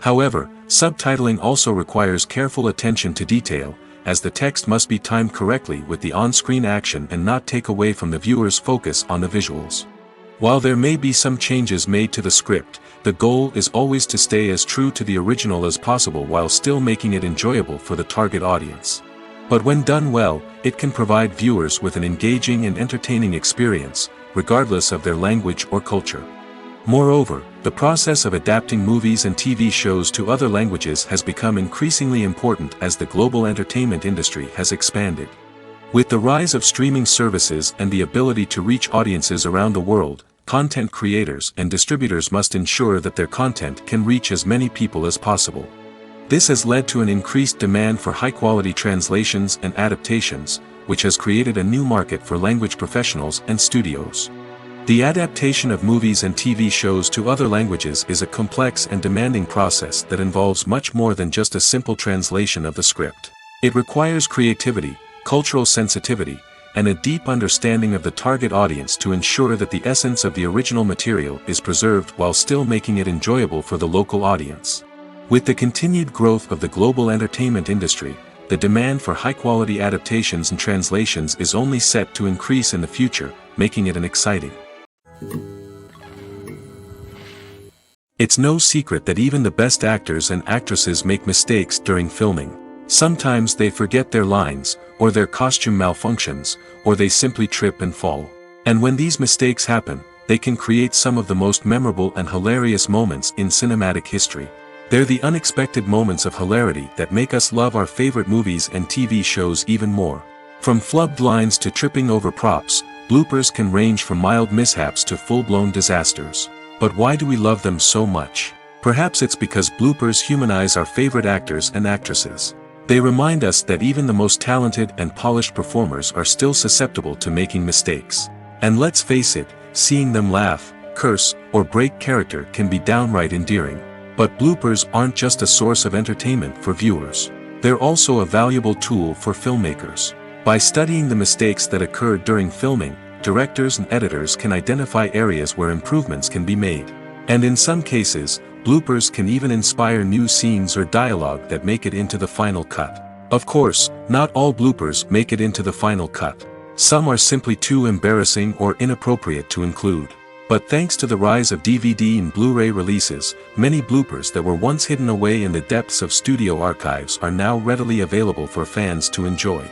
However, subtitling also requires careful attention to detail, as the text must be timed correctly with the on-screen action and not take away from the viewer's focus on the visuals. While there may be some changes made to the script, the goal is always to stay as true to the original as possible while still making it enjoyable for the target audience. But when done well, it can provide viewers with an engaging and entertaining experience, regardless of their language or culture. Moreover, the process of adapting movies and TV shows to other languages has become increasingly important as the global entertainment industry has expanded. With the rise of streaming services and the ability to reach audiences around the world, content creators and distributors must ensure that their content can reach as many people as possible. This has led to an increased demand for high-quality translations and adaptations, which has created a new market for language professionals and studios. The adaptation of movies and TV shows to other languages is a complex and demanding process that involves much more than just a simple translation of the script. It requires creativity, cultural sensitivity, and a deep understanding of the target audience to ensure that the essence of the original material is preserved while still making it enjoyable for the local audience. With the continued growth of the global entertainment industry, the demand for high-quality adaptations and translations is only set to increase in the future, making it an exciting. It's no secret that even the best actors and actresses make mistakes during filming. Sometimes they forget their lines, or their costume malfunctions, or they simply trip and fall. And when these mistakes happen, they can create some of the most memorable and hilarious moments in cinematic history. They're the unexpected moments of hilarity that make us love our favorite movies and TV shows even more. From flubbed lines to tripping over props, bloopers can range from mild mishaps to full-blown disasters. But why do we love them so much? Perhaps it's because bloopers humanize our favorite actors and actresses. They remind us that even the most talented and polished performers are still susceptible to making mistakes. And let's face it, seeing them laugh, curse, or break character can be downright endearing. But bloopers aren't just a source of entertainment for viewers. They're also a valuable tool for filmmakers. By studying the mistakes that occurred during filming, directors and editors can identify areas where improvements can be made. And in some cases, bloopers can even inspire new scenes or dialogue that make it into the final cut. Of course, not all bloopers make it into the final cut. Some are simply too embarrassing or inappropriate to include. But thanks to the rise of DVD and Blu-ray releases, many bloopers that were once hidden away in the depths of studio archives are now readily available for fans to enjoy.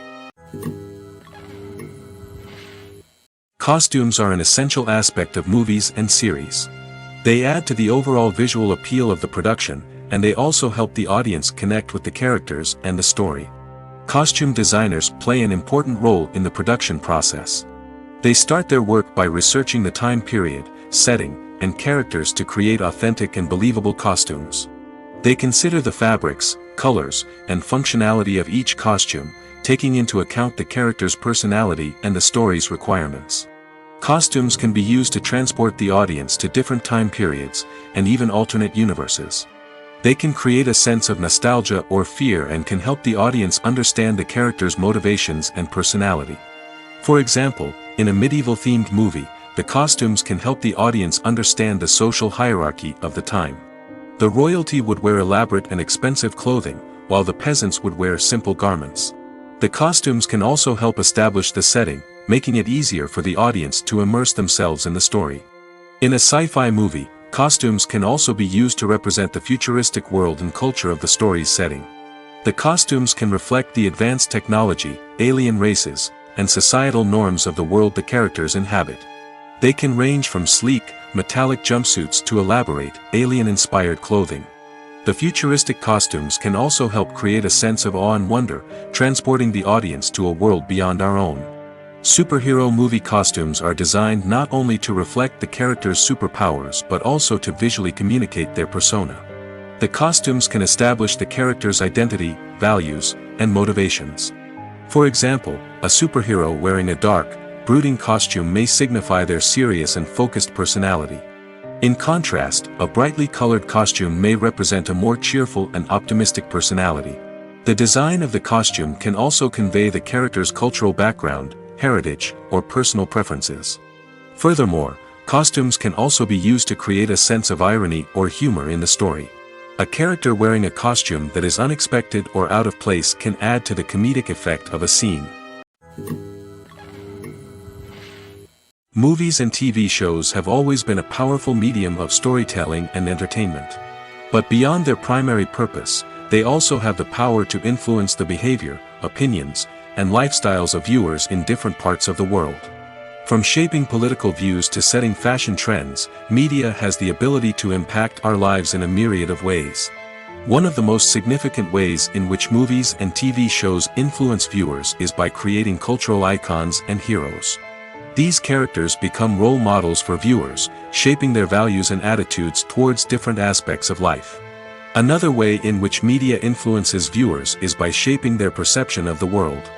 Costumes are an essential aspect of movies and series. They add to the overall visual appeal of the production, and they also help the audience connect with the characters and the story. Costume designers play an important role in the production process. They start their work by researching the time period, setting, and characters to create authentic and believable costumes. They consider the fabrics, colors, and functionality of each costume, taking into account the character's personality and the story's requirements. Costumes can be used to transport the audience to different time periods, and even alternate universes. They can create a sense of nostalgia or fear and can help the audience understand the character's motivations and personality. For example, in a medieval-themed movie, the costumes can help the audience understand the social hierarchy of the time. The royalty would wear elaborate and expensive clothing, while the peasants would wear simple garments. The costumes can also help establish the setting, making it easier for the audience to immerse themselves in the story. In a sci-fi movie, costumes can also be used to represent the futuristic world and culture of the story's setting. The costumes can reflect the advanced technology, alien races, and societal norms of the world the characters inhabit. They can range from sleek, metallic jumpsuits to elaborate, alien-inspired clothing. The futuristic costumes can also help create a sense of awe and wonder, transporting the audience to a world beyond our own. Superhero movie costumes are designed not only to reflect the character's superpowers but also to visually communicate their persona. The costumes can establish the character's identity, values, and motivations. For example, a superhero wearing a dark, brooding costume may signify their serious and focused personality. In contrast, a brightly colored costume may represent a more cheerful and optimistic personality. The design of the costume can also convey the character's cultural background, heritage, or personal preferences. Furthermore, costumes can also be used to create a sense of irony or humor in the story. A character wearing a costume that is unexpected or out of place can add to the comedic effect of a scene. Movies and TV shows have always been a powerful medium of storytelling and entertainment. But beyond their primary purpose, they also have the power to influence the behavior, opinions, and lifestyles of viewers in different parts of the world. From shaping political views to setting fashion trends, media has the ability to impact our lives in a myriad of ways. One of the most significant ways in which movies and TV shows influence viewers is by creating cultural icons and heroes. These characters become role models for viewers, shaping their values and attitudes towards different aspects of life. Another way in which media influences viewers is by shaping their perception of the world.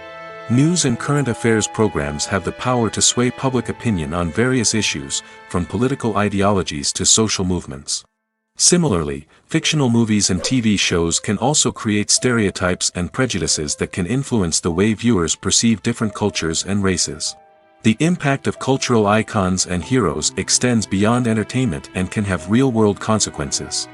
News and current affairs programs have the power to sway public opinion on various issues, from political ideologies to social movements. Similarly, fictional movies and TV shows can also create stereotypes and prejudices that can influence the way viewers perceive different cultures and races. The impact of cultural icons and heroes extends beyond entertainment and can have real-world consequences.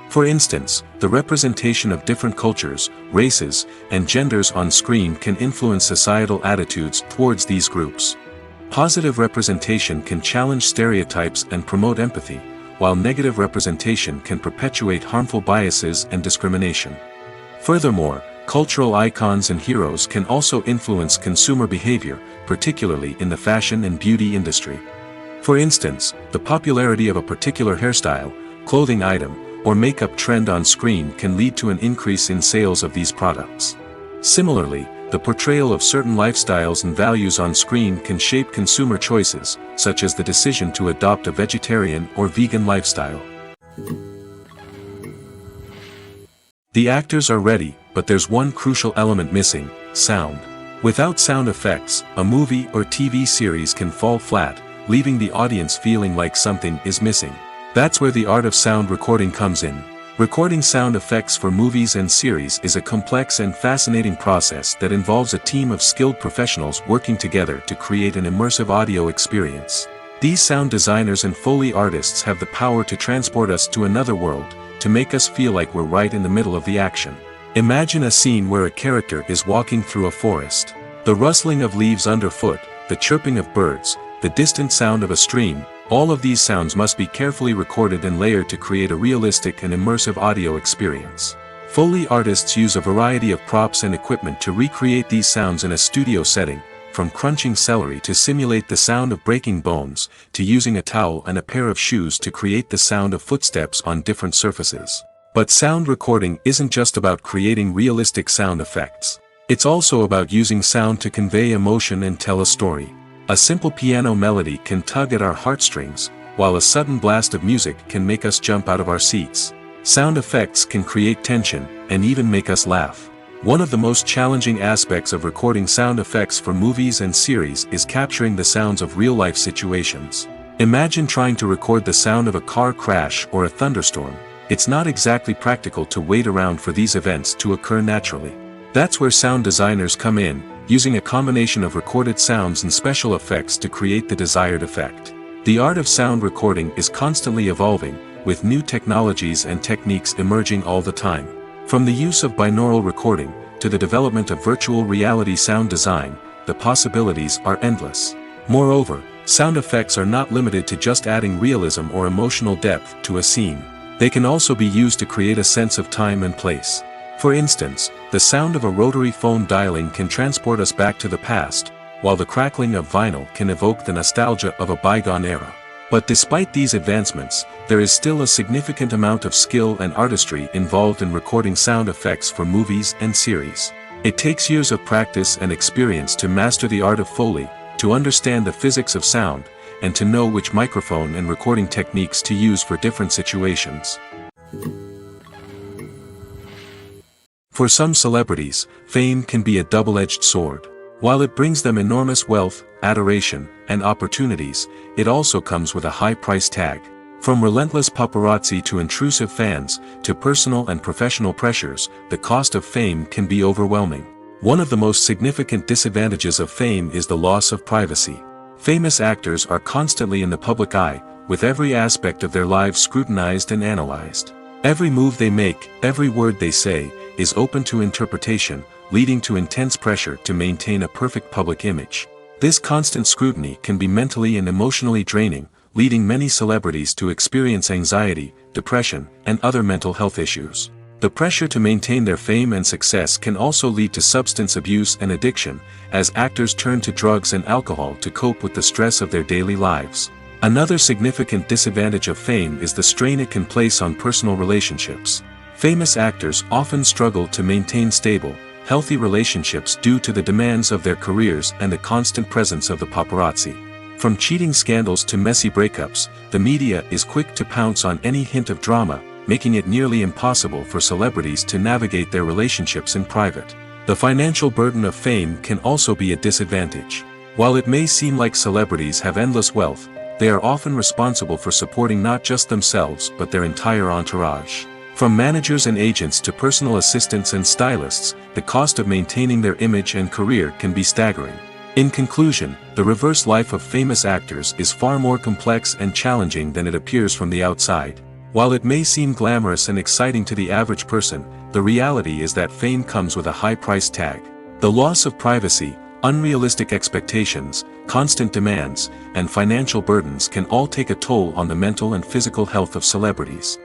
For instance, the representation of different cultures, races, and genders on screen can influence societal attitudes towards these groups. Positive representation can challenge stereotypes and promote empathy, while negative representation can perpetuate harmful biases and discrimination. Furthermore, cultural icons and heroes can also influence consumer behavior, particularly in the fashion and beauty industry. For instance, the popularity of a particular hairstyle, clothing item, or makeup trend on screen can lead to an increase in sales of these products. Similarly, the portrayal of certain lifestyles and values on screen can shape consumer choices, such as the decision to adopt a vegetarian or vegan lifestyle. The actors are ready, but there's one crucial element missing: sound. Without sound effects, a movie or TV series can fall flat, leaving the audience feeling like something is missing. That's where the art of sound recording comes in. Recording sound effects for movies and series is a complex and fascinating process that involves a team of skilled professionals working together to create an immersive audio experience. These sound designers and Foley artists have the power to transport us to another world, to make us feel like we're right in the middle of the action. Imagine a scene where a character is walking through a forest. The rustling of leaves underfoot, the chirping of birds, the distant sound of a stream, all of these sounds must be carefully recorded and layered to create a realistic and immersive audio experience. Foley artists use a variety of props and equipment to recreate these sounds in a studio setting, from crunching celery to simulate the sound of breaking bones, to using a towel and a pair of shoes to create the sound of footsteps on different surfaces. But sound recording isn't just about creating realistic sound effects. It's also about using sound to convey emotion and tell a story. A simple piano melody can tug at our heartstrings, while a sudden blast of music can make us jump out of our seats. Sound effects can create tension, and even make us laugh. One of the most challenging aspects of recording sound effects for movies and series is capturing the sounds of real-life situations. Imagine trying to record the sound of a car crash or a thunderstorm. It's not exactly practical to wait around for these events to occur naturally. That's where sound designers come in, using a combination of recorded sounds and special effects to create the desired effect. The art of sound recording is constantly evolving, with new technologies and techniques emerging all the time. From the use of binaural recording, to the development of virtual reality sound design, the possibilities are endless. Moreover, sound effects are not limited to just adding realism or emotional depth to a scene. They can also be used to create a sense of time and place. For instance, the sound of a rotary phone dialing can transport us back to the past, while the crackling of vinyl can evoke the nostalgia of a bygone era. But despite these advancements, there is still a significant amount of skill and artistry involved in recording sound effects for movies and series. It takes years of practice and experience to master the art of Foley, to understand the physics of sound, and to know which microphone and recording techniques to use for different situations. For some celebrities, fame can be a double-edged sword. While it brings them enormous wealth, adoration, and opportunities, it also comes with a high price tag. From relentless paparazzi to intrusive fans, to personal and professional pressures, the cost of fame can be overwhelming. One of the most significant disadvantages of fame is the loss of privacy. Famous actors are constantly in the public eye, with every aspect of their lives scrutinized and analyzed. Every move they make, every word they say, is open to interpretation, leading to intense pressure to maintain a perfect public image. This constant scrutiny can be mentally and emotionally draining, leading many celebrities to experience anxiety, depression, and other mental health issues. The pressure to maintain their fame and success can also lead to substance abuse and addiction, as actors turn to drugs and alcohol to cope with the stress of their daily lives. Another significant disadvantage of fame is the strain it can place on personal relationships. Famous actors often struggle to maintain stable, healthy relationships due to the demands of their careers and the constant presence of the paparazzi. From cheating scandals to messy breakups, the media is quick to pounce on any hint of drama, making it nearly impossible for celebrities to navigate their relationships in private. The financial burden of fame can also be a disadvantage. While it may seem like celebrities have endless wealth, they are often responsible for supporting not just themselves but their entire entourage. From managers and agents to personal assistants and stylists, the cost of maintaining their image and career can be staggering. In conclusion, the reverse life of famous actors is far more complex and challenging than it appears from the outside. While it may seem glamorous and exciting to the average person, the reality is that fame comes with a high price tag. The loss of privacy, unrealistic expectations, constant demands, and financial burdens can all take a toll on the mental and physical health of celebrities.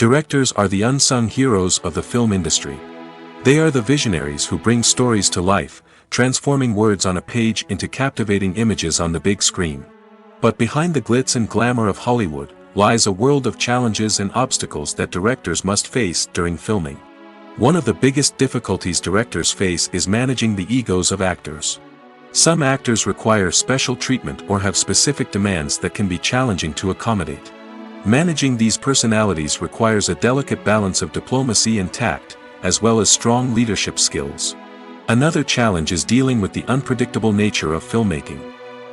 Directors are the unsung heroes of the film industry. They are the visionaries who bring stories to life, transforming words on a page into captivating images on the big screen. But behind the glitz and glamour of Hollywood, lies a world of challenges and obstacles that directors must face during filming. One of the biggest difficulties directors face is managing the egos of actors. Some actors require special treatment or have specific demands that can be challenging to accommodate. Managing these personalities requires a delicate balance of diplomacy and tact, as well as strong leadership skills. Another challenge is dealing with the unpredictable nature of filmmaking.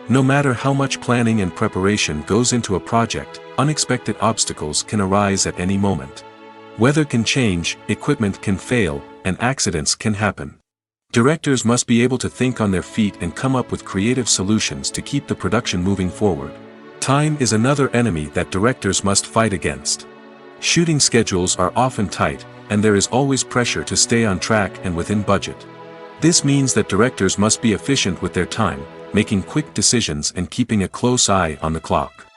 No matter how much planning and preparation goes into a project, unexpected obstacles can arise at any moment. Weather can change, equipment can fail, and accidents can happen. Directors must be able to think on their feet and come up with creative solutions to keep the production moving forward. Time is another enemy that directors must fight against. Shooting schedules are often tight, and there is always pressure to stay on track and within budget. This means that directors must be efficient with their time, making quick decisions and keeping a close eye on the clock.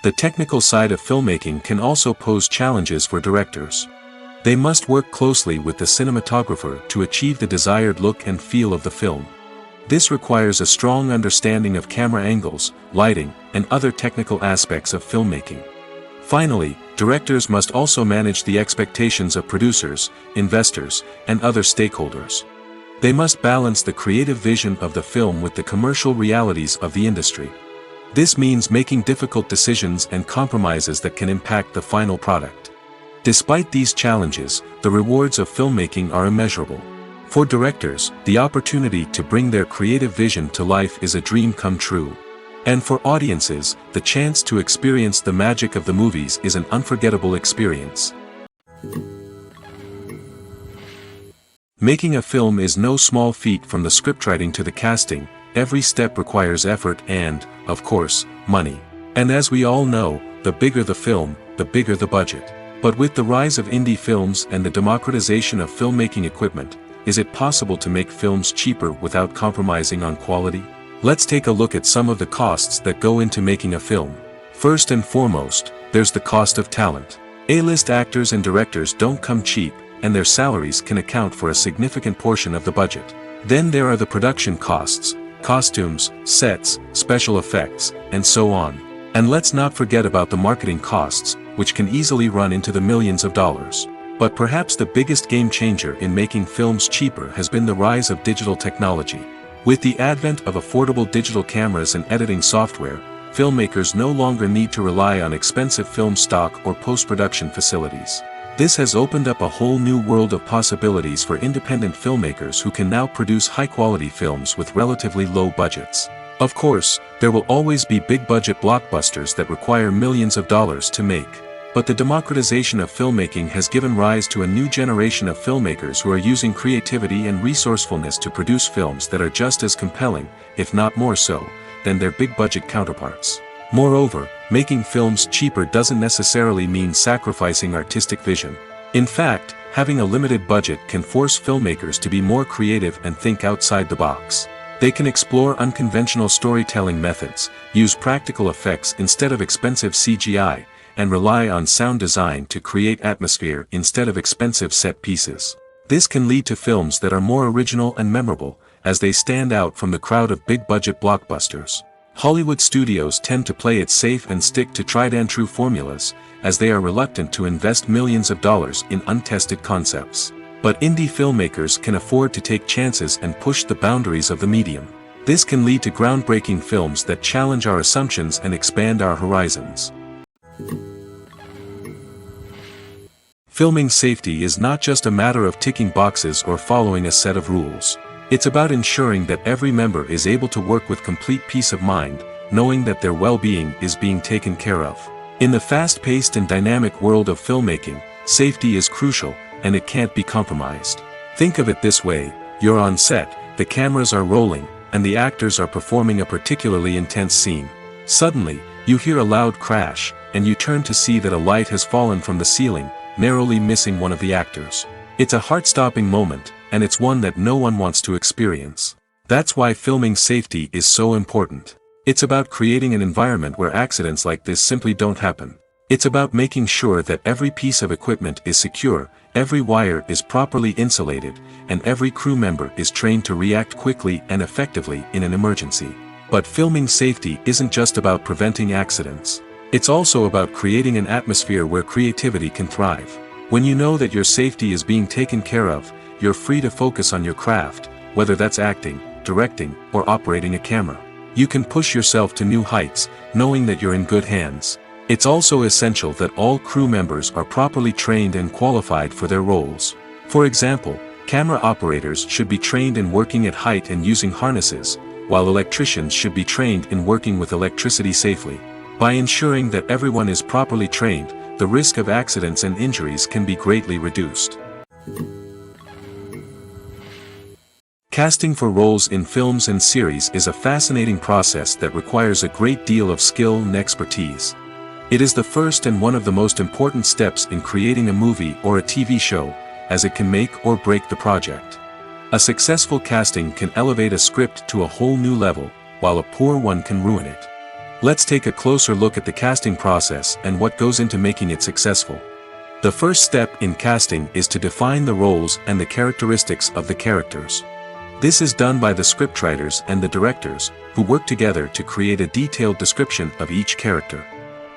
The technical side of filmmaking can also pose challenges for directors. They must work closely with the cinematographer to achieve the desired look and feel of the film. This requires a strong understanding of camera angles, lighting, and other technical aspects of filmmaking. Finally, directors must also manage the expectations of producers, investors, and other stakeholders. They must balance the creative vision of the film with the commercial realities of the industry. This means making difficult decisions and compromises that can impact the final product. Despite these challenges, the rewards of filmmaking are immeasurable. For directors, the opportunity to bring their creative vision to life is a dream come true. And for audiences, the chance to experience the magic of the movies is an unforgettable experience. Making a film is no small feat. From the scriptwriting to the casting, every step requires effort and, of course, money. And as we all know, the bigger the film, the bigger the budget. But with the rise of indie films and the democratization of filmmaking equipment, is it possible to make films cheaper without compromising on quality? Let's take a look at some of the costs that go into making a film. First and foremost, there's the cost of talent. A-list actors and directors don't come cheap, and their salaries can account for a significant portion of the budget. Then there are the production costs, costumes, sets, special effects, and so on. And let's not forget about the marketing costs, which can easily run into the millions of dollars. But perhaps the biggest game changer in making films cheaper has been the rise of digital technology. With the advent of affordable digital cameras and editing software, filmmakers no longer need to rely on expensive film stock or post-production facilities. This has opened up a whole new world of possibilities for independent filmmakers who can now produce high-quality films with relatively low budgets. Of course, there will always be big-budget blockbusters that require millions of dollars to make. But the democratization of filmmaking has given rise to a new generation of filmmakers who are using creativity and resourcefulness to produce films that are just as compelling, if not more so, than their big-budget counterparts. Moreover, making films cheaper doesn't necessarily mean sacrificing artistic vision. In fact, having a limited budget can force filmmakers to be more creative and think outside the box. They can explore unconventional storytelling methods, use practical effects instead of expensive CGI, and rely on sound design to create atmosphere instead of expensive set pieces. This can lead to films that are more original and memorable, as they stand out from the crowd of big-budget blockbusters. Hollywood studios tend to play it safe and stick to tried-and-true formulas, as they are reluctant to invest millions of dollars in untested concepts. But indie filmmakers can afford to take chances and push the boundaries of the medium. This can lead to groundbreaking films that challenge our assumptions and expand our horizons. Filming safety is not just a matter of ticking boxes or following a set of rules. It's about ensuring that every member is able to work with complete peace of mind, knowing that their well-being is being taken care of. In the fast-paced and dynamic world of filmmaking, safety is crucial, and it can't be compromised. Think of it this way: you're on set, the cameras are rolling, and the actors are performing a particularly intense scene. Suddenly, you hear a loud crash, and you turn to see that a light has fallen from the ceiling, narrowly missing one of the actors. It's a heart-stopping moment, and it's one that no one wants to experience. That's why filming safety is so important. It's about creating an environment where accidents like this simply don't happen. It's about making sure that every piece of equipment is secure, every wire is properly insulated, and every crew member is trained to react quickly and effectively in an emergency. But filming safety isn't just about preventing accidents. It's also about creating an atmosphere where creativity can thrive. When you know that your safety is being taken care of, you're free to focus on your craft, whether that's acting, directing, or operating a camera. You can push yourself to new heights, knowing that you're in good hands. It's also essential that all crew members are properly trained and qualified for their roles. For example, camera operators should be trained in working at height and using harnesses, while electricians should be trained in working with electricity safely. By ensuring that everyone is properly trained, the risk of accidents and injuries can be greatly reduced. Casting for roles in films and series is a fascinating process that requires a great deal of skill and expertise. It is the first and one of the most important steps in creating a movie or a TV show, as it can make or break the project. A successful casting can elevate a script to a whole new level, while a poor one can ruin it. Let's take a closer look at the casting process and what goes into making it successful. The first step in casting is to define the roles and the characteristics of the characters. This is done by the scriptwriters and the directors, who work together to create a detailed description of each character.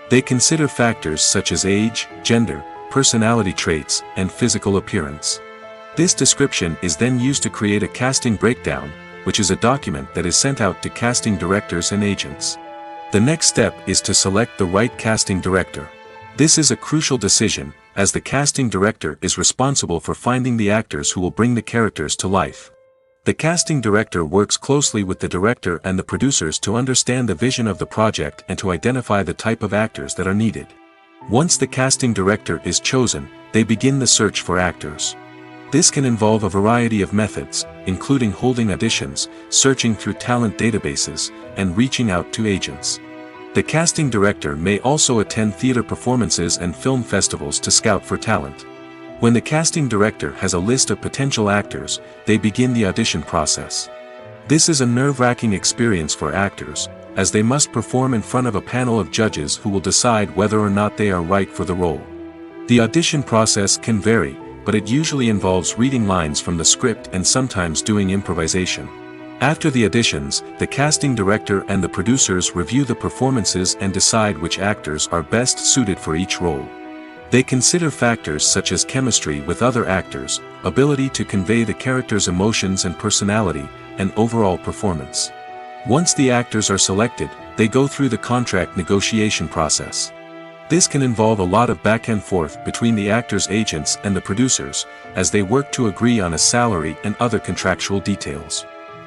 They consider factors such as age, gender, personality traits, and physical appearance. This description is then used to create a casting breakdown, which is a document that is sent out to casting directors and agents. The next step is to select the right casting director. This is a crucial decision, as the casting director is responsible for finding the actors who will bring the characters to life. The casting director works closely with the director and the producers to understand the vision of the project and to identify the type of actors that are needed. Once the casting director is chosen, they begin the search for actors. This can involve a variety of methods, including holding auditions, searching through talent databases, and reaching out to agents. The casting director may also attend theater performances and film festivals to scout for talent. When the casting director has a list of potential actors, they begin the audition process. This is a nerve-wracking experience for actors, as they must perform in front of a panel of judges who will decide whether or not they are right for the role. The audition process can vary, but it usually involves reading lines from the script and sometimes doing improvisation. After the auditions, the casting director and the producers review the performances and decide which actors are best suited for each role. They consider factors such as chemistry with other actors, ability to convey the character's emotions and personality, and overall performance. Once the actors are selected, they go through the contract negotiation process. This can involve a lot of back and forth between the actors' agents and the producers, as they work to agree on a salary and other contractual details.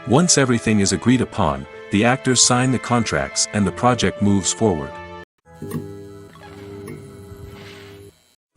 Once everything is agreed upon, the actors sign the contracts and the project moves forward.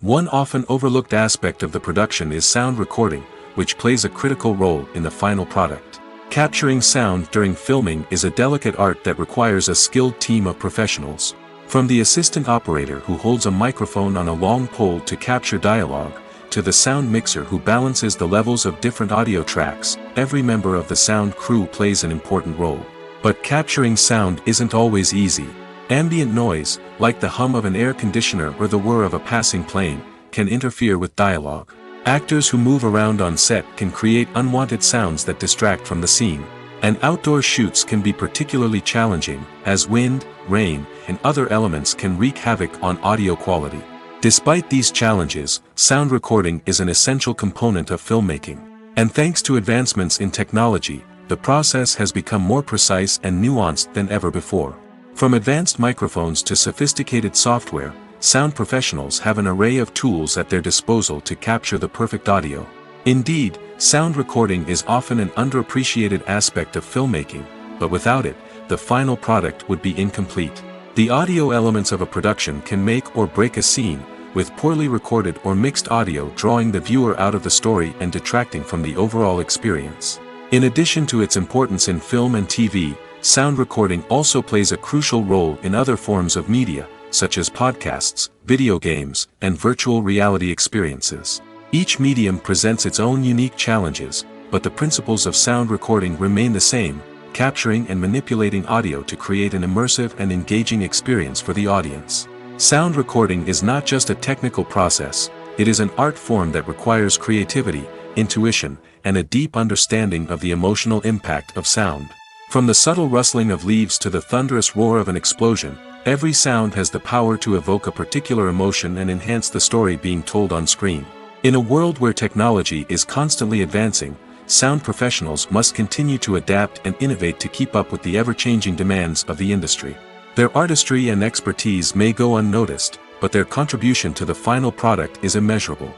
One often overlooked aspect of the production is sound recording, which plays a critical role in the final product. Capturing sound during filming is a delicate art that requires a skilled team of professionals. From the assistant operator who holds a microphone on a long pole to capture dialogue, to the sound mixer who balances the levels of different audio tracks, every member of the sound crew plays an important role. But capturing sound isn't always easy. Ambient noise, like the hum of an air conditioner or the whir of a passing plane, can interfere with dialogue. Actors who move around on set can create unwanted sounds that distract from the scene. And outdoor shoots can be particularly challenging, as wind, rain, and other elements can wreak havoc on audio quality. Despite these challenges, sound recording is an essential component of filmmaking. And thanks to advancements in technology, the process has become more precise and nuanced than ever before. From advanced microphones to sophisticated software, sound professionals have an array of tools at their disposal to capture the perfect audio. Indeed, sound recording is often an underappreciated aspect of filmmaking, but without it, the final product would be incomplete. The audio elements of a production can make or break a scene, with poorly recorded or mixed audio drawing the viewer out of the story and detracting from the overall experience. In addition to its importance in film and TV, sound recording also plays a crucial role in other forms of media, such as podcasts, video games, and virtual reality experiences. Each medium presents its own unique challenges, but the principles of sound recording remain the same, capturing and manipulating audio to create an immersive and engaging experience for the audience. Sound recording is not just a technical process, it is an art form that requires creativity, intuition, and a deep understanding of the emotional impact of sound. From the subtle rustling of leaves to the thunderous roar of an explosion, every sound has the power to evoke a particular emotion and enhance the story being told on screen. In a world where technology is constantly advancing, sound professionals must continue to adapt and innovate to keep up with the ever-changing demands of the industry. Their artistry and expertise may go unnoticed, but their contribution to the final product is immeasurable.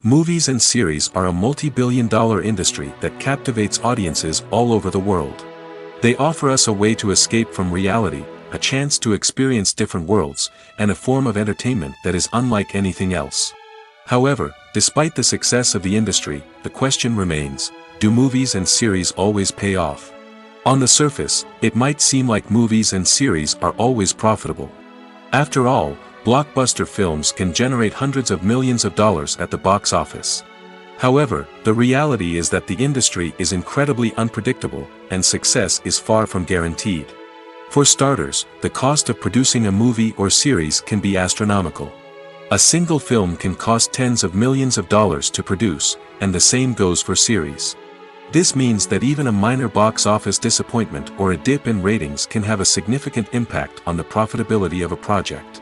Movies and series are a multi-billion-dollar industry that captivates audiences all over the world. They offer us a way to escape from reality, a chance to experience different worlds, and a form of entertainment that is unlike anything else. However, despite the success of the industry, the question remains, do movies and series always pay off? On the surface, it might seem like movies and series are always profitable. After all, blockbuster films can generate hundreds of millions of dollars at the box office. However, the reality is that the industry is incredibly unpredictable, and success is far from guaranteed. For starters, the cost of producing a movie or series can be astronomical. A single film can cost tens of millions of dollars to produce, and the same goes for series. This means that even a minor box office disappointment or a dip in ratings can have a significant impact on the profitability of a project.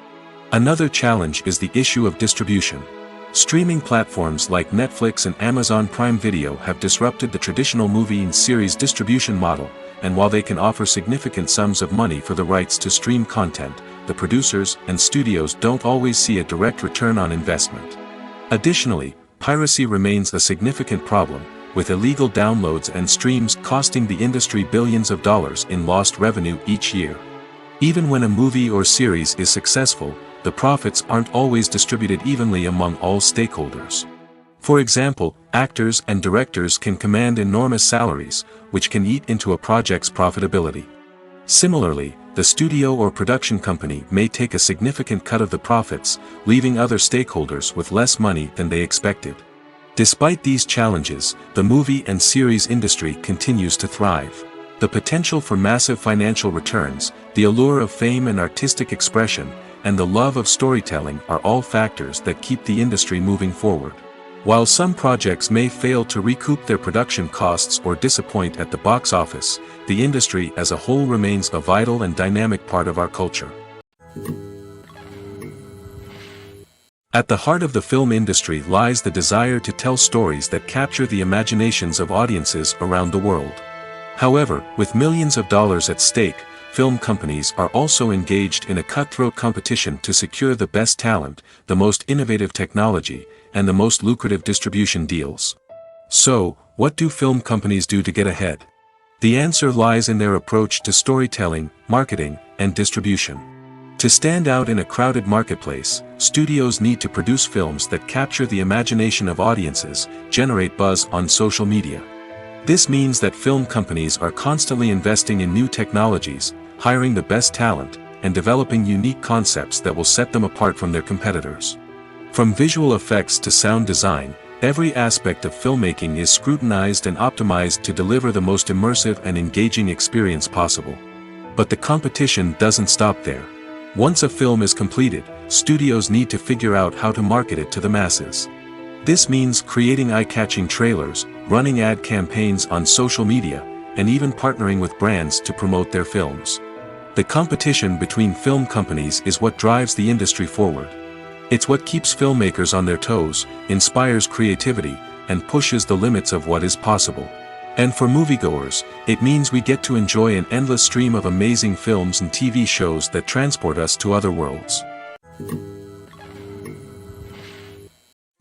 Another challenge is the issue of distribution. Streaming platforms like Netflix and Amazon Prime Video have disrupted the traditional movie and series distribution model, and while they can offer significant sums of money for the rights to stream content, the producers and studios don't always see a direct return on investment. Additionally, piracy remains a significant problem, with illegal downloads and streams costing the industry billions of dollars in lost revenue each year. Even when a movie or series is successful, the profits aren't always distributed evenly among all stakeholders. For example, actors and directors can command enormous salaries, which can eat into a project's profitability. Similarly, the studio or production company may take a significant cut of the profits, leaving other stakeholders with less money than they expected. Despite these challenges, the movie and series industry continues to thrive. The potential for massive financial returns, the allure of fame and artistic expression, and the love of storytelling are all factors that keep the industry moving forward. While some projects may fail to recoup their production costs or disappoint at the box office, the industry as a whole remains a vital and dynamic part of our culture. At the heart of the film industry lies the desire to tell stories that capture the imaginations of audiences around the world. However, with millions of dollars at stake, film companies are also engaged in a cutthroat competition to secure the best talent, the most innovative technology, and the most lucrative distribution deals. So, what do film companies do to get ahead? The answer lies in their approach to storytelling, marketing, and distribution. To stand out in a crowded marketplace, studios need to produce films that capture the imagination of audiences, generate buzz on social media. This means that film companies are constantly investing in new technologies, hiring the best talent, and developing unique concepts that will set them apart from their competitors. From visual effects to sound design, every aspect of filmmaking is scrutinized and optimized to deliver the most immersive and engaging experience possible. But the competition doesn't stop there. Once a film is completed, studios need to figure out how to market it to the masses. This means creating eye-catching trailers, running ad campaigns on social media, and even partnering with brands to promote their films. The competition between film companies is what drives the industry forward. It's what keeps filmmakers on their toes, inspires creativity, and pushes the limits of what is possible. And for moviegoers, it means we get to enjoy an endless stream of amazing films and TV shows that transport us to other worlds.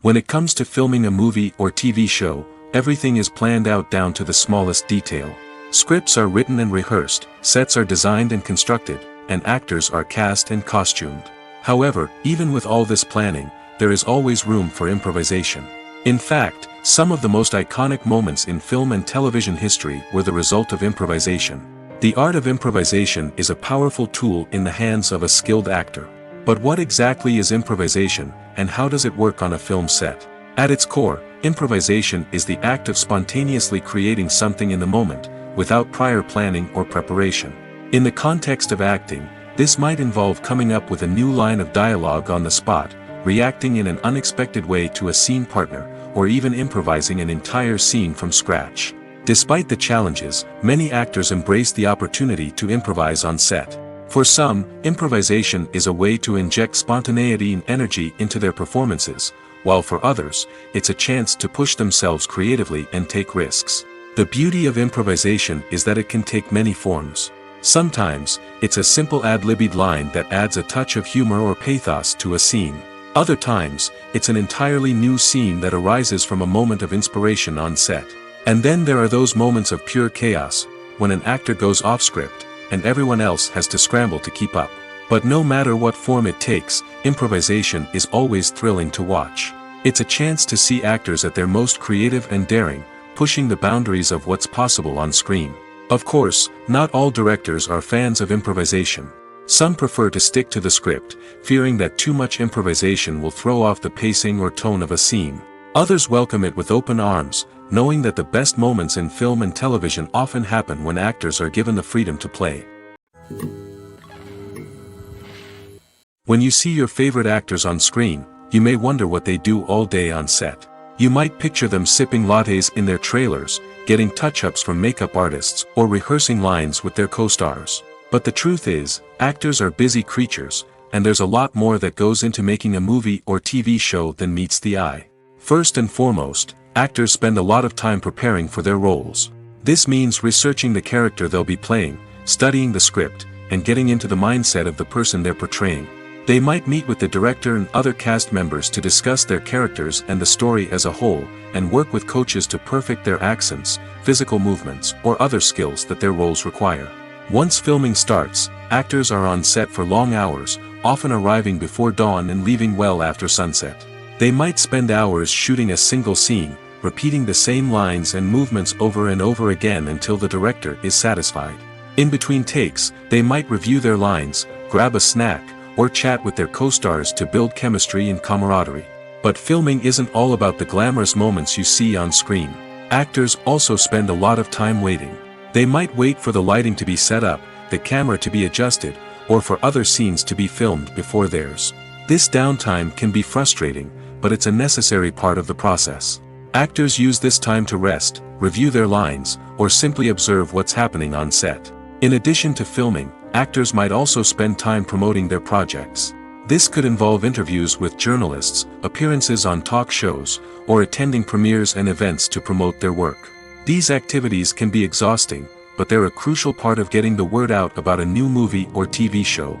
When it comes to filming a movie or TV show, everything is planned out down to the smallest detail. Scripts are written and rehearsed, sets are designed and constructed, and actors are cast and costumed. However, even with all this planning, there is always room for improvisation. In fact, some of the most iconic moments in film and television history were the result of improvisation. The art of improvisation is a powerful tool in the hands of a skilled actor. But what exactly is improvisation, and how does it work on a film set? At its core, improvisation is the act of spontaneously creating something in the moment, without prior planning or preparation. In the context of acting, this might involve coming up with a new line of dialogue on the spot, reacting in an unexpected way to a scene partner, or even improvising an entire scene from scratch. Despite the challenges, many actors embrace the opportunity to improvise on set. For some, improvisation is a way to inject spontaneity and energy into their performances, while for others, it's a chance to push themselves creatively and take risks. The beauty of improvisation is that it can take many forms. Sometimes, it's a simple ad-libbed line that adds a touch of humor or pathos to a scene. Other times, it's an entirely new scene that arises from a moment of inspiration on set. And then there are those moments of pure chaos, when an actor goes off script, and everyone else has to scramble to keep up. But no matter what form it takes, improvisation is always thrilling to watch. It's a chance to see actors at their most creative and daring, pushing the boundaries of what's possible on screen. Of course, not all directors are fans of improvisation. Some prefer to stick to the script, fearing that too much improvisation will throw off the pacing or tone of a scene. Others welcome it with open arms, knowing that the best moments in film and television often happen when actors are given the freedom to play. When you see your favorite actors on screen, you may wonder what they do all day on set. You might picture them sipping lattes in their trailers, getting touch-ups from makeup artists, or rehearsing lines with their co-stars. But the truth is, actors are busy creatures, and there's a lot more that goes into making a movie or TV show than meets the eye. First and foremost, actors spend a lot of time preparing for their roles. This means researching the character they'll be playing, studying the script, and getting into the mindset of the person they're portraying. They might meet with the director and other cast members to discuss their characters and the story as a whole, and work with coaches to perfect their accents, physical movements, or other skills that their roles require. Once filming starts, actors are on set for long hours, often arriving before dawn and leaving well after sunset. They might spend hours shooting a single scene, repeating the same lines and movements over and over again until the director is satisfied. In between takes, they might review their lines, grab a snack, or chat with their co-stars to build chemistry and camaraderie. But filming isn't all about the glamorous moments you see on screen. Actors also spend a lot of time waiting. They might wait for the lighting to be set up, the camera to be adjusted, or for other scenes to be filmed before theirs. This downtime can be frustrating, but it's a necessary part of the process. Actors use this time to rest, review their lines, or simply observe what's happening on set. In addition to filming, actors might also spend time promoting their projects. This could involve interviews with journalists, appearances on talk shows, or attending premieres and events to promote their work. These activities can be exhausting, but they're a crucial part of getting the word out about a new movie or TV show.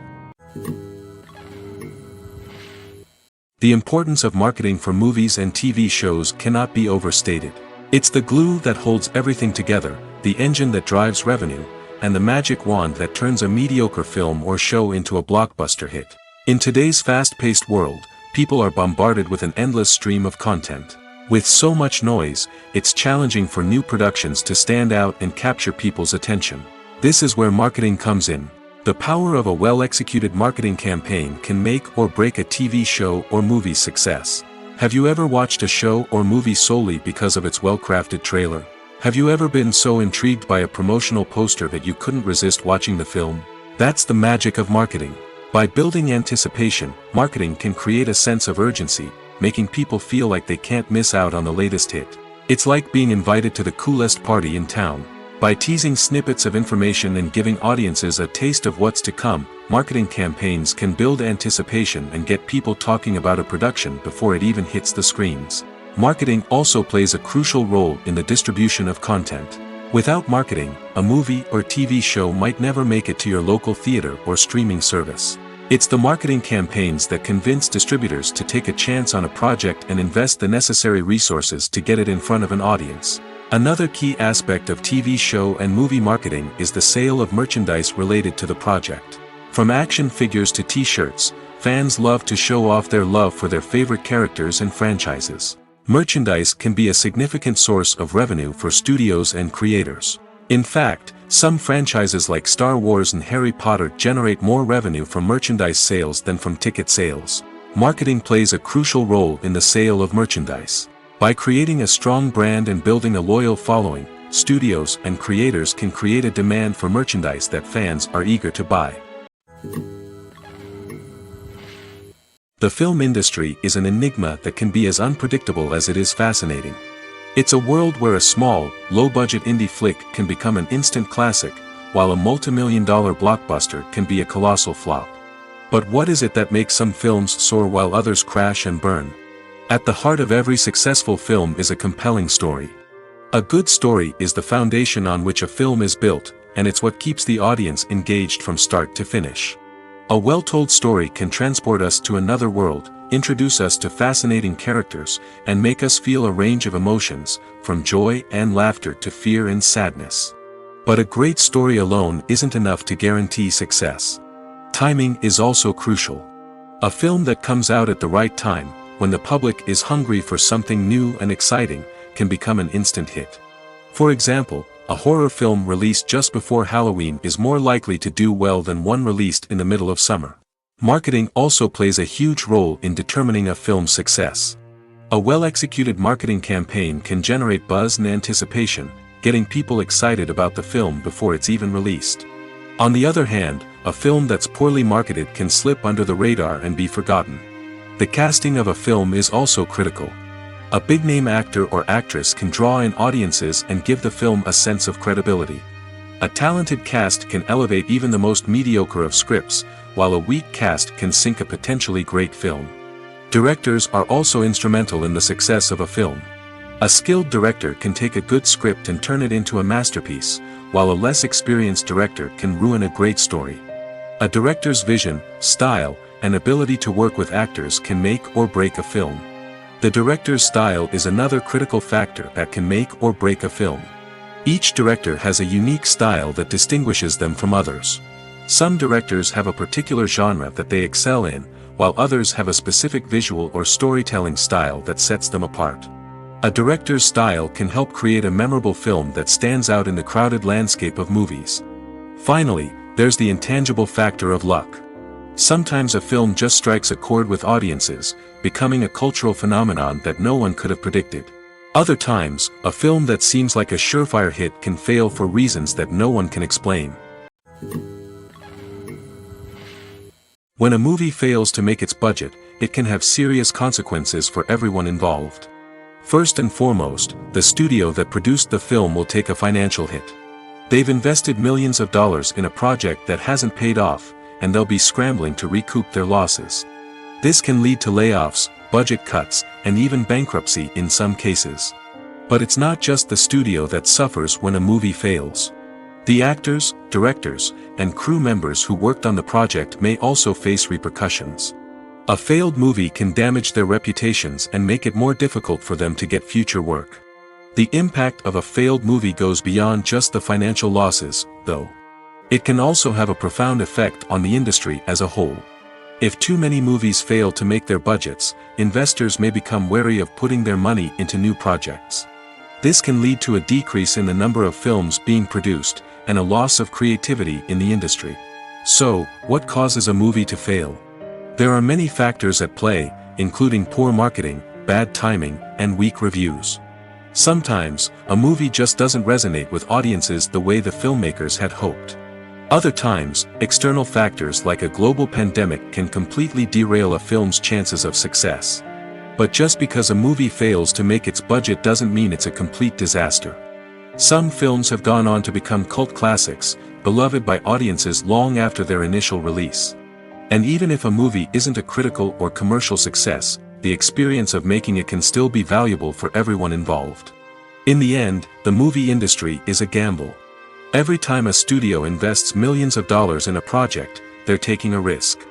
The importance of marketing for movies and TV shows cannot be overstated. It's the glue that holds everything together, the engine that drives revenue, and the magic wand that turns a mediocre film or show into a blockbuster hit. In today's fast-paced world, people are bombarded with an endless stream of content. With so much noise, it's challenging for new productions to stand out and capture people's attention. This is where marketing comes in. The power of a well-executed marketing campaign can make or break a TV show or movie's success. Have you ever watched a show or movie solely because of its well-crafted trailer? Have you ever been so intrigued by a promotional poster that you couldn't resist watching the film? That's the magic of marketing. By building anticipation, marketing can create a sense of urgency, making people feel like they can't miss out on the latest hit. It's like being invited to the coolest party in town. By teasing snippets of information and giving audiences a taste of what's to come, marketing campaigns can build anticipation and get people talking about a production before it even hits the screens. Marketing also plays a crucial role in the distribution of content. Without marketing, a movie or TV show might never make it to your local theater or streaming service. It's the marketing campaigns that convince distributors to take a chance on a project and invest the necessary resources to get it in front of an audience. Another key aspect of TV show and movie marketing is the sale of merchandise related to the project. From action figures to t-shirts, fans love to show off their love for their favorite characters and franchises. Merchandise can be a significant source of revenue for studios and creators. In fact, some franchises like Star Wars and Harry Potter generate more revenue from merchandise sales than from ticket sales. Marketing plays a crucial role in the sale of merchandise. By creating a strong brand and building a loyal following, studios and creators can create a demand for merchandise that fans are eager to buy. The film industry is an enigma that can be as unpredictable as it is fascinating. It's a world where a small, low-budget indie flick can become an instant classic, while a multi-million-dollar blockbuster can be a colossal flop. But what is it that makes some films soar while others crash and burn? At the heart of every successful film is a compelling story. A good story is the foundation on which a film is built, and it's what keeps the audience engaged from start to finish. A well-told story can transport us to another world, introduce us to fascinating characters, and make us feel a range of emotions, from joy and laughter to fear and sadness. But a great story alone isn't enough to guarantee success. Timing is also crucial. A film that comes out at the right time, when the public is hungry for something new and exciting, can become an instant hit. For example, a horror film released just before Halloween is more likely to do well than one released in the middle of summer. Marketing also plays a huge role in determining a film's success. A well-executed marketing campaign can generate buzz and anticipation, getting people excited about the film before it's even released. On the other hand, a film that's poorly marketed can slip under the radar and be forgotten. The casting of a film is also critical. A big-name actor or actress can draw in audiences and give the film a sense of credibility. A talented cast can elevate even the most mediocre of scripts, while a weak cast can sink a potentially great film. Directors are also instrumental in the success of a film. A skilled director can take a good script and turn it into a masterpiece, while a less experienced director can ruin a great story. A director's vision, style, and ability to work with actors can make or break a film. The director's style is another critical factor that can make or break a film. Each director has a unique style that distinguishes them from others. Some directors have a particular genre that they excel in, while others have a specific visual or storytelling style that sets them apart. A director's style can help create a memorable film that stands out in the crowded landscape of movies. Finally, there's the intangible factor of luck. Sometimes a film just strikes a chord with audiences, becoming a cultural phenomenon that no one could have predicted. Other times, a film that seems like a surefire hit can fail for reasons that no one can explain. When a movie fails to make its budget, it can have serious consequences for everyone involved. First and foremost, the studio that produced the film will take a financial hit. They've invested millions of dollars in a project that hasn't paid off, and they'll be scrambling to recoup their losses. This can lead to layoffs, budget cuts, and even bankruptcy in some cases. But it's not just the studio that suffers when a movie fails. The actors, directors, and crew members who worked on the project may also face repercussions. A failed movie can damage their reputations and make it more difficult for them to get future work. The impact of a failed movie goes beyond just the financial losses, though. It can also have a profound effect on the industry as a whole. If too many movies fail to make their budgets, investors may become wary of putting their money into new projects. This can lead to a decrease in the number of films being produced, and a loss of creativity in the industry. So, what causes a movie to fail? There are many factors at play, including poor marketing, bad timing, and weak reviews. Sometimes, a movie just doesn't resonate with audiences the way the filmmakers had hoped. Other times, external factors like a global pandemic can completely derail a film's chances of success. But just because a movie fails to make its budget doesn't mean it's a complete disaster. Some films have gone on to become cult classics, beloved by audiences long after their initial release. And even if a movie isn't a critical or commercial success, the experience of making it can still be valuable for everyone involved. In the end, the movie industry is a gamble. Every time a studio invests millions of dollars in a project, they're taking a risk.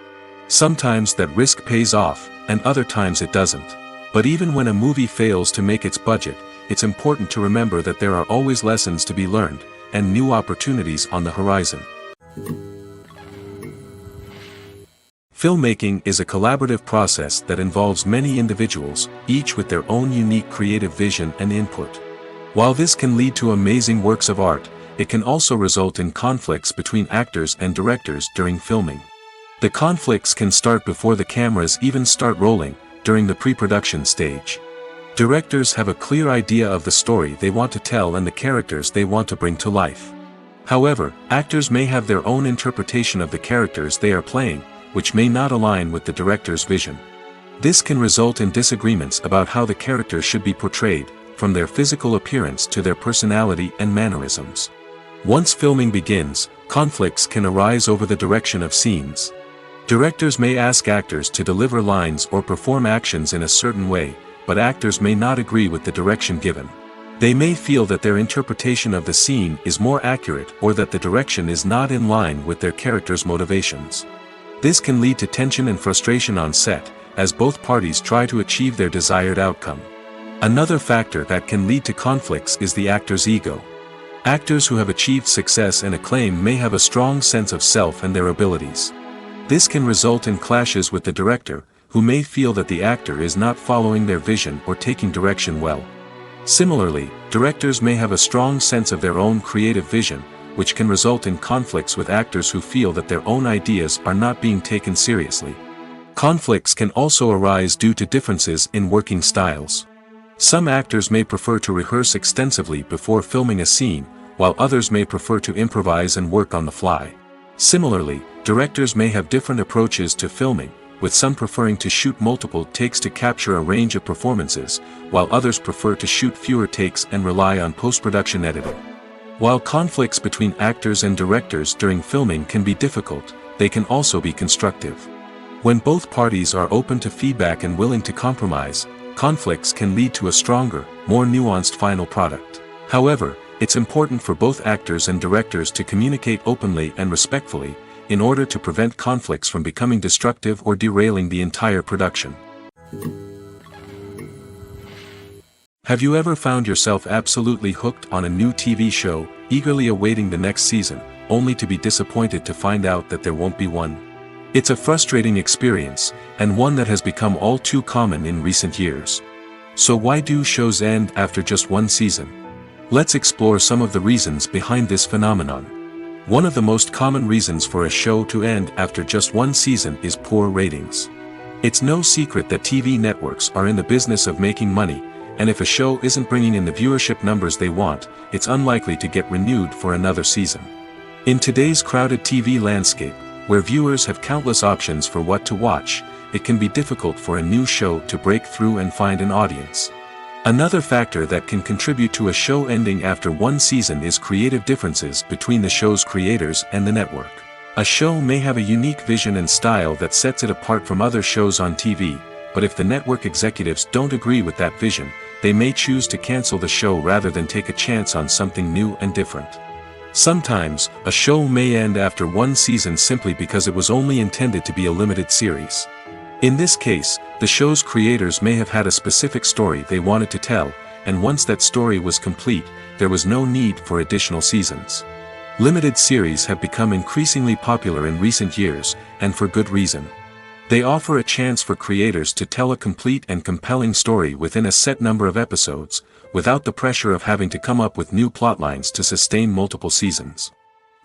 Sometimes that risk pays off, and other times it doesn't. But even when a movie fails to make its budget, it's important to remember that there are always lessons to be learned, and new opportunities on the horizon. Filmmaking is a collaborative process that involves many individuals, each with their own unique creative vision and input. While this can lead to amazing works of art, it can also result in conflicts between actors and directors during filming. The conflicts can start before the cameras even start rolling, during the pre-production stage. Directors have a clear idea of the story they want to tell and the characters they want to bring to life. However, actors may have their own interpretation of the characters they are playing, which may not align with the director's vision. This can result in disagreements about how the characters should be portrayed, from their physical appearance to their personality and mannerisms. Once filming begins, conflicts can arise over the direction of scenes. Directors may ask actors to deliver lines or perform actions in a certain way, but actors may not agree with the direction given. They may feel that their interpretation of the scene is more accurate or that the direction is not in line with their character's motivations. This can lead to tension and frustration on set, as both parties try to achieve their desired outcome. Another factor that can lead to conflicts is the actor's ego. Actors who have achieved success and acclaim may have a strong sense of self and their abilities. This can result in clashes with the director, who may feel that the actor is not following their vision or taking direction well. Similarly, directors may have a strong sense of their own creative vision, which can result in conflicts with actors who feel that their own ideas are not being taken seriously. Conflicts can also arise due to differences in working styles. Some actors may prefer to rehearse extensively before filming a scene, while others may prefer to improvise and work on the fly. Similarly, directors may have different approaches to filming, with some preferring to shoot multiple takes to capture a range of performances, while others prefer to shoot fewer takes and rely on post-production editing. While conflicts between actors and directors during filming can be difficult, they can also be constructive. When both parties are open to feedback and willing to compromise, conflicts can lead to a stronger, more nuanced final product. However, it's important for both actors and directors to communicate openly and respectfully, in order to prevent conflicts from becoming destructive or derailing the entire production. Have you ever found yourself absolutely hooked on a new TV show, eagerly awaiting the next season, only to be disappointed to find out that there won't be one? It's a frustrating experience, and one that has become all too common in recent years. So why do shows end after just one season? Let's explore some of the reasons behind this phenomenon. One of the most common reasons for a show to end after just one season is poor ratings. It's no secret that TV networks are in the business of making money, and if a show isn't bringing in the viewership numbers they want, it's unlikely to get renewed for another season. In today's crowded TV landscape, where viewers have countless options for what to watch, it can be difficult for a new show to break through and find an audience. Another factor that can contribute to a show ending after one season is creative differences between the show's creators and the network. A show may have a unique vision and style that sets it apart from other shows on TV, but if the network executives don't agree with that vision, they may choose to cancel the show rather than take a chance on something new and different. Sometimes, a show may end after one season simply because it was only intended to be a limited series. In this case, the show's creators may have had a specific story they wanted to tell, and once that story was complete, there was no need for additional seasons. Limited series have become increasingly popular in recent years, and for good reason. They offer a chance for creators to tell a complete and compelling story within a set number of episodes, without the pressure of having to come up with new plotlines to sustain multiple seasons.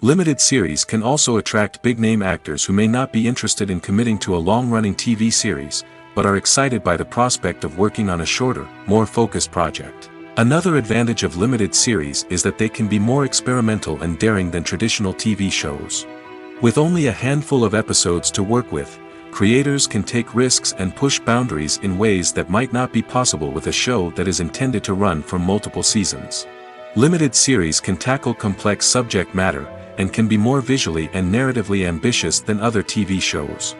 Limited series can also attract big-name actors who may not be interested in committing to a long-running TV series, but are excited by the prospect of working on a shorter, more focused project. Another advantage of limited series is that they can be more experimental and daring than traditional TV shows. With only a handful of episodes to work with, creators can take risks and push boundaries in ways that might not be possible with a show that is intended to run for multiple seasons. Limited series can tackle complex subject matter, and can be more visually and narratively ambitious than other TV shows.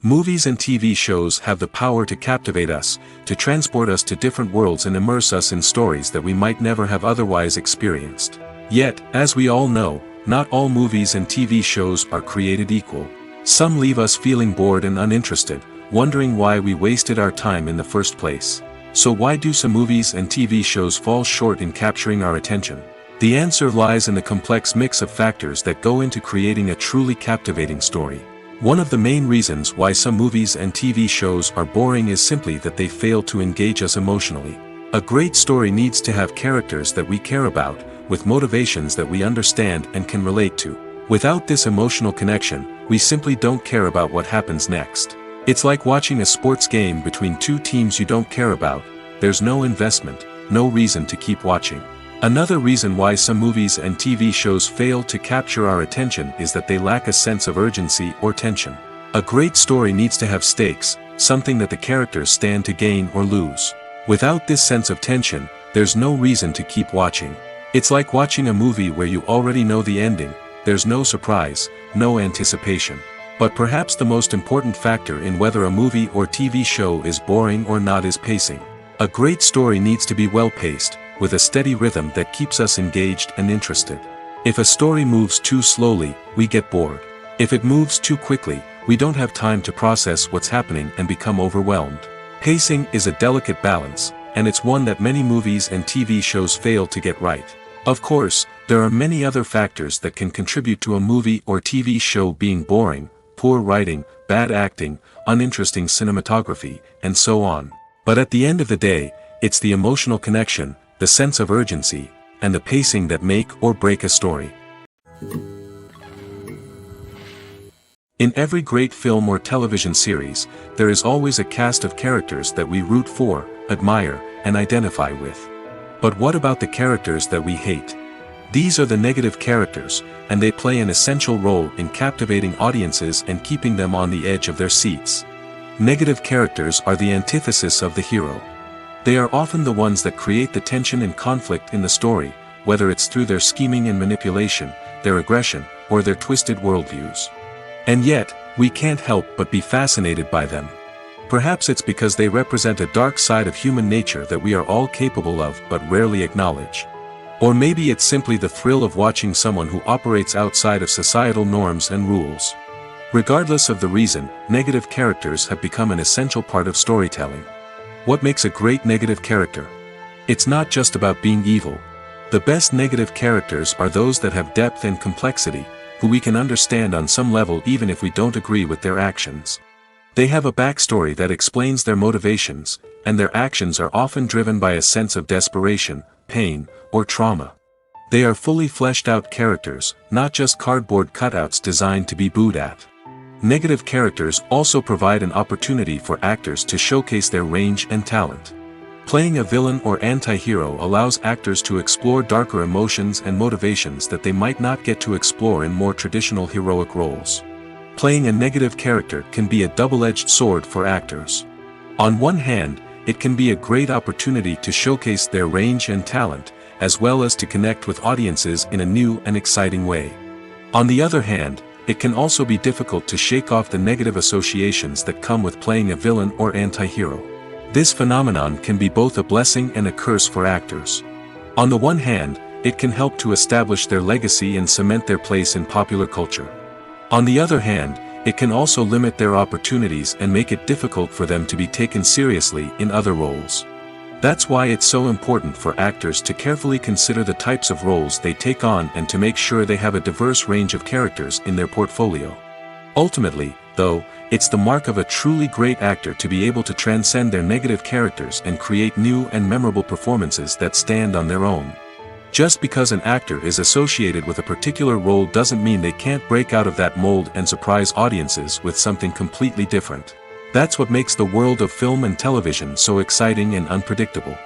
Movies and TV shows have the power to captivate us, to transport us to different worlds and immerse us in stories that we might never have otherwise experienced. Yet, as we all know, not all movies and TV shows are created equal. Some leave us feeling bored and uninterested, wondering why we wasted our time in the first place. So why do some movies and TV shows fall short in capturing our attention? The answer lies in the complex mix of factors that go into creating a truly captivating story. One of the main reasons why some movies and TV shows are boring is simply that they fail to engage us emotionally. A great story needs to have characters that we care about, with motivations that we understand and can relate to. Without this emotional connection, we simply don't care about what happens next. It's like watching a sports game between two teams you don't care about. There's no investment, no reason to keep watching. Another reason why some movies and TV shows fail to capture our attention is that they lack a sense of urgency or tension. A great story needs to have stakes, something that the characters stand to gain or lose. Without this sense of tension, there's no reason to keep watching. It's like watching a movie where you already know the ending. There's no surprise, no anticipation. But perhaps the most important factor in whether a movie or TV show is boring or not is pacing. A great story needs to be well-paced, with a steady rhythm that keeps us engaged and interested. If a story moves too slowly, we get bored. If it moves too quickly, we don't have time to process what's happening and become overwhelmed. Pacing is a delicate balance, and it's one that many movies and TV shows fail to get right. Of course, there are many other factors that can contribute to a movie or TV show being boring: poor writing, bad acting, uninteresting cinematography, and so on. But at the end of the day, it's the emotional connection, the sense of urgency, and the pacing that make or break a story. In every great film or television series, there is always a cast of characters that we root for, admire, and identify with. But what about the characters that we hate? These are the negative characters, and they play an essential role in captivating audiences and keeping them on the edge of their seats. Negative characters are the antithesis of the hero. They are often the ones that create the tension and conflict in the story, whether it's through their scheming and manipulation, their aggression, or their twisted worldviews. And yet, we can't help but be fascinated by them. Perhaps it's because they represent a dark side of human nature that we are all capable of but rarely acknowledge. Or maybe it's simply the thrill of watching someone who operates outside of societal norms and rules. Regardless of the reason, negative characters have become an essential part of storytelling. What makes a great negative character? It's not just about being evil. The best negative characters are those that have depth and complexity, who we can understand on some level even if we don't agree with their actions. They have a backstory that explains their motivations, and their actions are often driven by a sense of desperation, pain, or trauma. They are fully fleshed out characters, not just cardboard cutouts designed to be booed at. Negative characters also provide an opportunity for actors to showcase their range and talent. Playing a villain or anti-hero allows actors to explore darker emotions and motivations that they might not get to explore in more traditional heroic roles. Playing a negative character can be a double-edged sword for actors. On one hand, it can be a great opportunity to showcase their range and talent, as well as to connect with audiences in a new and exciting way. On the other hand, it can also be difficult to shake off the negative associations that come with playing a villain or anti-hero. This phenomenon can be both a blessing and a curse for actors. On the one hand, it can help to establish their legacy and cement their place in popular culture. On the other hand, it can also limit their opportunities and make it difficult for them to be taken seriously in other roles. That's why it's so important for actors to carefully consider the types of roles they take on and to make sure they have a diverse range of characters in their portfolio. Ultimately, though, it's the mark of a truly great actor to be able to transcend their negative characters and create new and memorable performances that stand on their own. Just because an actor is associated with a particular role doesn't mean they can't break out of that mold and surprise audiences with something completely different. That's what makes the world of film and television so exciting and unpredictable.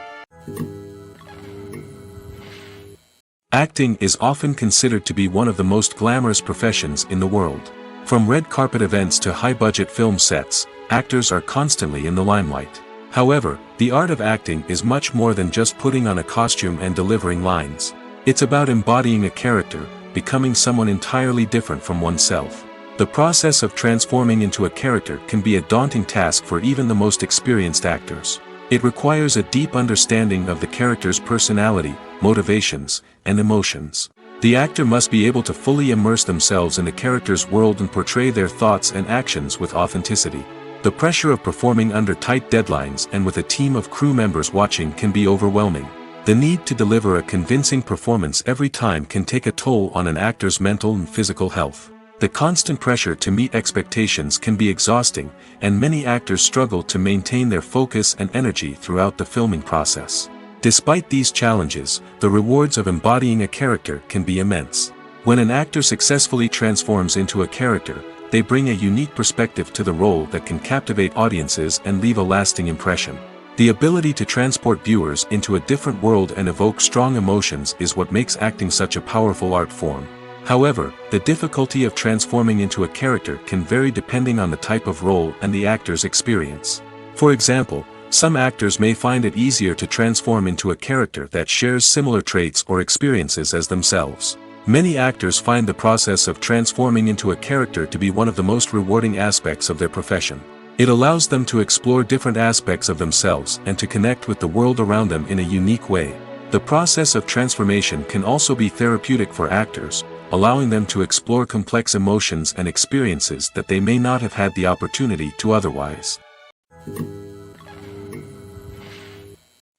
Acting is often considered to be one of the most glamorous professions in the world. From red carpet events to high-budget film sets, actors are constantly in the limelight. However, the art of acting is much more than just putting on a costume and delivering lines. It's about embodying a character, becoming someone entirely different from oneself. The process of transforming into a character can be a daunting task for even the most experienced actors. It requires a deep understanding of the character's personality, motivations, and emotions. The actor must be able to fully immerse themselves in the character's world and portray their thoughts and actions with authenticity. The pressure of performing under tight deadlines and with a team of crew members watching can be overwhelming. The need to deliver a convincing performance every time can take a toll on an actor's mental and physical health. The constant pressure to meet expectations can be exhausting, and many actors struggle to maintain their focus and energy throughout the filming process. Despite these challenges, the rewards of embodying a character can be immense. When an actor successfully transforms into a character, they bring a unique perspective to the role that can captivate audiences and leave a lasting impression. The ability to transport viewers into a different world and evoke strong emotions is what makes acting such a powerful art form. However, the difficulty of transforming into a character can vary depending on the type of role and the actor's experience. For example, some actors may find it easier to transform into a character that shares similar traits or experiences as themselves. Many actors find the process of transforming into a character to be one of the most rewarding aspects of their profession. It allows them to explore different aspects of themselves and to connect with the world around them in a unique way. The process of transformation can also be therapeutic for actors, allowing them to explore complex emotions and experiences that they may not have had the opportunity to otherwise.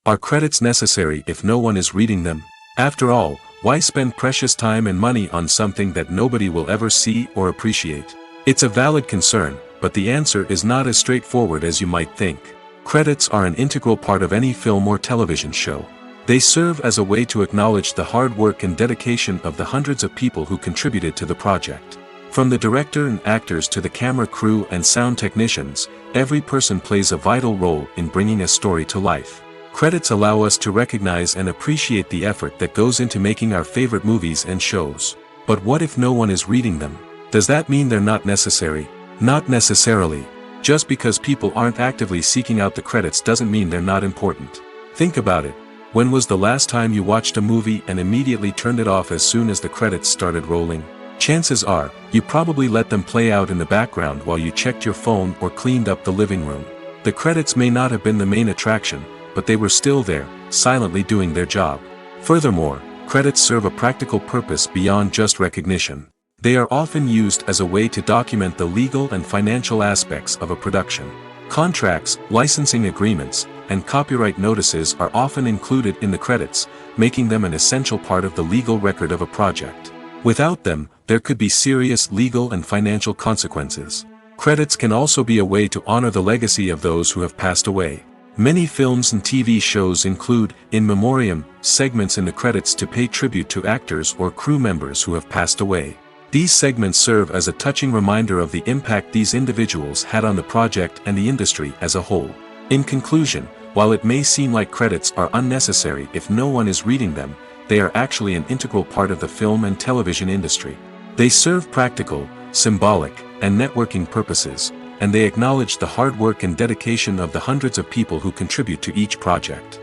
Are credits necessary if no one is reading them? After all, why spend precious time and money on something that nobody will ever see or appreciate? It's a valid concern, but the answer is not as straightforward as you might think. Credits are an integral part of any film or television show. They serve as a way to acknowledge the hard work and dedication of the hundreds of people who contributed to the project. From the director and actors to the camera crew and sound technicians, every person plays a vital role in bringing a story to life. Credits allow us to recognize and appreciate the effort that goes into making our favorite movies and shows. But what if no one is reading them? Does that mean they're not necessary? Not necessarily. Just because people aren't actively seeking out the credits doesn't mean they're not important. Think about it. When was the last time you watched a movie and immediately turned it off as soon as the credits started rolling? Chances are, you probably let them play out in the background while you checked your phone or cleaned up the living room. The credits may not have been the main attraction, but they were still there, silently doing their job. Furthermore, credits serve a practical purpose beyond just recognition. They are often used as a way to document the legal and financial aspects of a production. Contracts, licensing agreements, and copyright notices are often included in the credits, making them an essential part of the legal record of a project. Without them, there could be serious legal and financial consequences. Credits can also be a way to honor the legacy of those who have passed away. Many films and TV shows include, in memoriam, segments in the credits to pay tribute to actors or crew members who have passed away. These segments serve as a touching reminder of the impact these individuals had on the project and the industry as a whole. In conclusion, while it may seem like credits are unnecessary if no one is reading them, they are actually an integral part of the film and television industry. They serve practical, symbolic, and networking purposes, and they acknowledge the hard work and dedication of the hundreds of people who contribute to each project.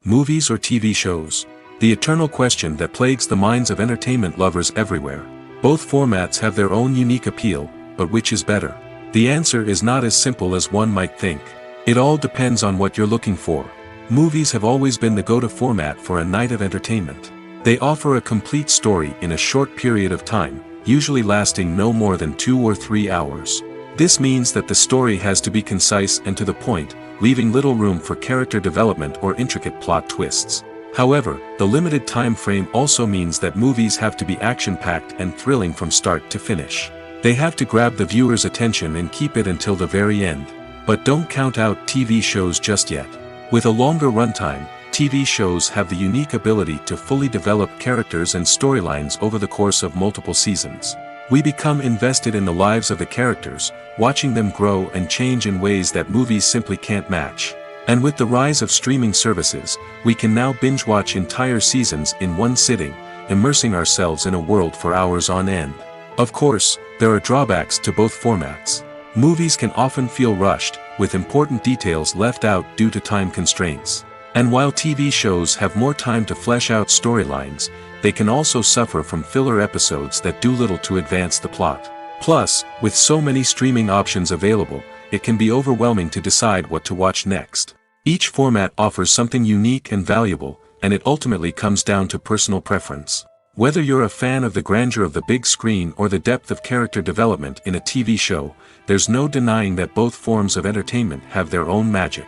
Movies or TV shows? The eternal question that plagues the minds of entertainment lovers everywhere. Both formats have their own unique appeal, but which is better? The answer is not as simple as one might think. It all depends on what you're looking for. Movies have always been the go-to format for a night of entertainment. They offer a complete story in a short period of time, usually lasting no more than 2 or 3 hours. This means that the story has to be concise and to the point, leaving little room for character development or intricate plot twists. However, the limited time frame also means that movies have to be action-packed and thrilling from start to finish. They have to grab the viewer's attention and keep it until the very end. But don't count out TV shows just yet. With a longer runtime, TV shows have the unique ability to fully develop characters and storylines over the course of multiple seasons. We become invested in the lives of the characters, watching them grow and change in ways that movies simply can't match. And with the rise of streaming services, we can now binge-watch entire seasons in one sitting, immersing ourselves in a world for hours on end. Of course, there are drawbacks to both formats. Movies can often feel rushed, with important details left out due to time constraints. And while TV shows have more time to flesh out storylines, they can also suffer from filler episodes that do little to advance the plot. Plus, with so many streaming options available, it can be overwhelming to decide what to watch next. Each format offers something unique and valuable, and it ultimately comes down to personal preference. Whether you're a fan of the grandeur of the big screen or the depth of character development in a TV show, there's no denying that both forms of entertainment have their own magic.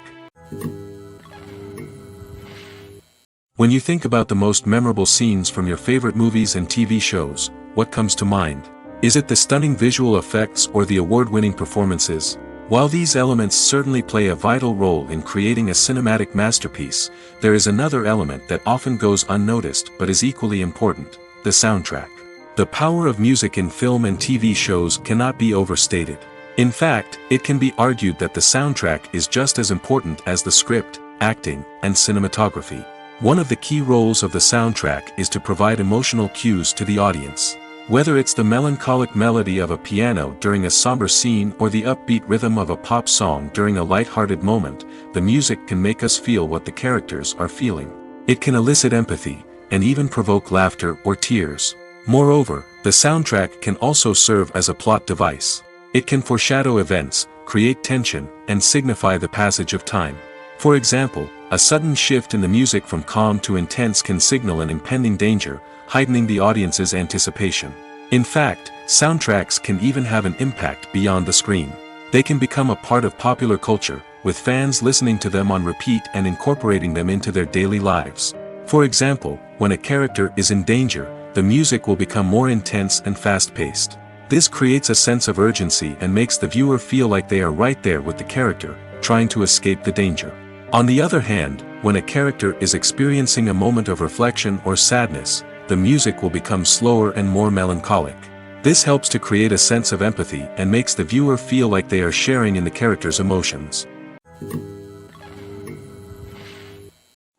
When you think about the most memorable scenes from your favorite movies and TV shows, what comes to mind? Is it the stunning visual effects or the award-winning performances? While these elements certainly play a vital role in creating a cinematic masterpiece, there is another element that often goes unnoticed but is equally important: the soundtrack. The power of music in film and TV shows cannot be overstated. In fact, it can be argued that the soundtrack is just as important as the script, acting, and cinematography. One of the key roles of the soundtrack is to provide emotional cues to the audience. Whether it's the melancholic melody of a piano during a somber scene or the upbeat rhythm of a pop song during a light-hearted moment, the music can make us feel what the characters are feeling. It can elicit empathy, and even provoke laughter or tears. Moreover, the soundtrack can also serve as a plot device. It can foreshadow events, create tension, and signify the passage of time. For example, a sudden shift in the music from calm to intense can signal an impending danger, heightening the audience's anticipation. In fact, soundtracks can even have an impact beyond the screen. They can become a part of popular culture, with fans listening to them on repeat and incorporating them into their daily lives. For example, when a character is in danger, the music will become more intense and fast-paced. This creates a sense of urgency and makes the viewer feel like they are right there with the character, trying to escape the danger. On the other hand, when a character is experiencing a moment of reflection or sadness, the music will become slower and more melancholic. This helps to create a sense of empathy and makes the viewer feel like they are sharing in the character's emotions.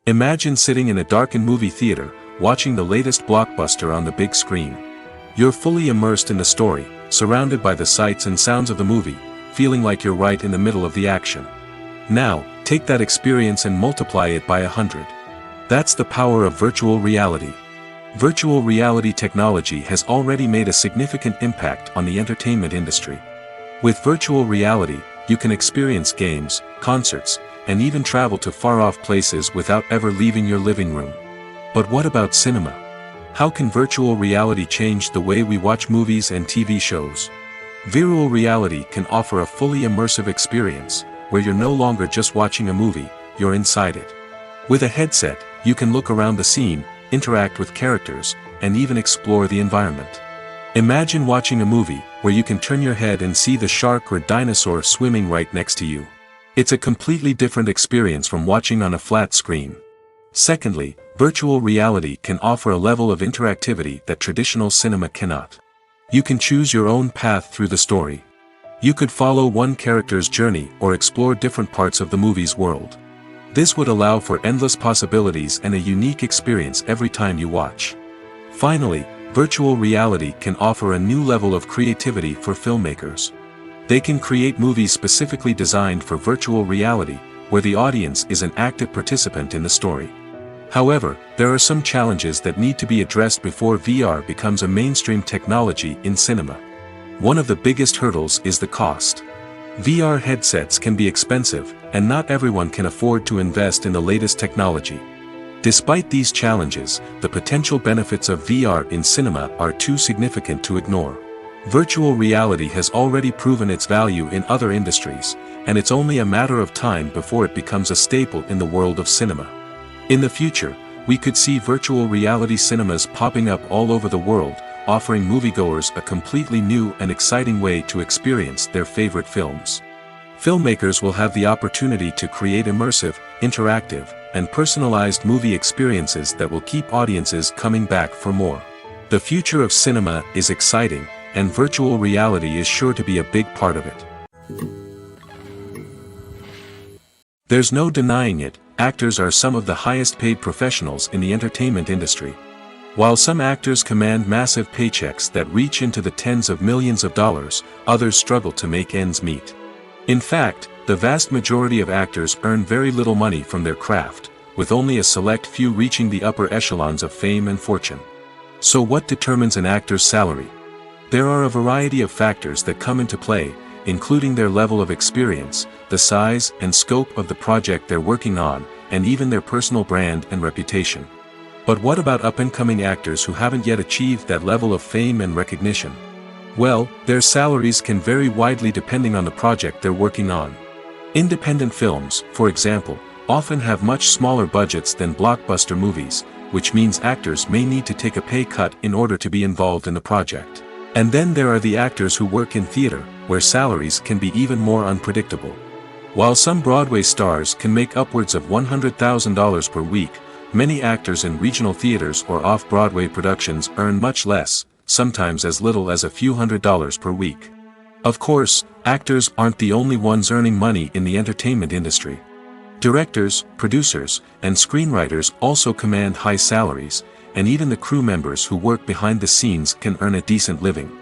Imagine sitting in a darkened movie theater, watching the latest blockbuster on the big screen. You're fully immersed in the story, surrounded by the sights and sounds of the movie, feeling like you're right in the middle of the action. Now, take that experience and multiply it by 100. That's the power of virtual reality. Virtual reality technology has already made a significant impact on the entertainment industry. With virtual reality, you can experience games, concerts, and even travel to far-off places without ever leaving your living room. But what about cinema? How can virtual reality change the way we watch movies and TV shows? Virtual reality can offer a fully immersive experience, where you're no longer just watching a movie, you're inside it. With a headset, you can look around the scene, interact with characters, and even explore the environment. Imagine watching a movie where you can turn your head and see the shark or dinosaur swimming right next to you. It's a completely different experience from watching on a flat screen. Secondly, virtual reality can offer a level of interactivity that traditional cinema cannot. You can choose your own path through the story. You could follow one character's journey or explore different parts of the movie's world. This would allow for endless possibilities and a unique experience every time you watch. Finally, virtual reality can offer a new level of creativity for filmmakers. They can create movies specifically designed for virtual reality, where the audience is an active participant in the story. However, there are some challenges that need to be addressed before VR becomes a mainstream technology in cinema. One of the biggest hurdles is the cost. VR headsets can be expensive, and not everyone can afford to invest in the latest technology. Despite these challenges, the potential benefits of VR in cinema are too significant to ignore. Virtual reality has already proven its value in other industries, and it's only a matter of time before it becomes a staple in the world of cinema. In the future, we could see virtual reality cinemas popping up all over the world, offering moviegoers a completely new and exciting way to experience their favorite films. Filmmakers will have the opportunity to create immersive, interactive, and personalized movie experiences that will keep audiences coming back for more. The future of cinema is exciting, and virtual reality is sure to be a big part of it. There's no denying it, actors are some of the highest paid professionals in the entertainment industry. While some actors command massive paychecks that reach into the tens of millions of dollars, others struggle to make ends meet. In fact, the vast majority of actors earn very little money from their craft, with only a select few reaching the upper echelons of fame and fortune. So what determines an actor's salary? There are a variety of factors that come into play, including their level of experience, the size and scope of the project they're working on, and even their personal brand and reputation. But what about up-and-coming actors who haven't yet achieved that level of fame and recognition? Well, their salaries can vary widely depending on the project they're working on. Independent films, for example, often have much smaller budgets than blockbuster movies, which means actors may need to take a pay cut in order to be involved in the project. And then there are the actors who work in theater, where salaries can be even more unpredictable. While some Broadway stars can make upwards of $100,000 per week, many actors in regional theaters or off-Broadway productions earn much less, sometimes as little as a few $100s per week. Of course, actors aren't the only ones earning money in the entertainment industry. Directors, producers, and screenwriters also command high salaries, and even the crew members who work behind the scenes can earn a decent living.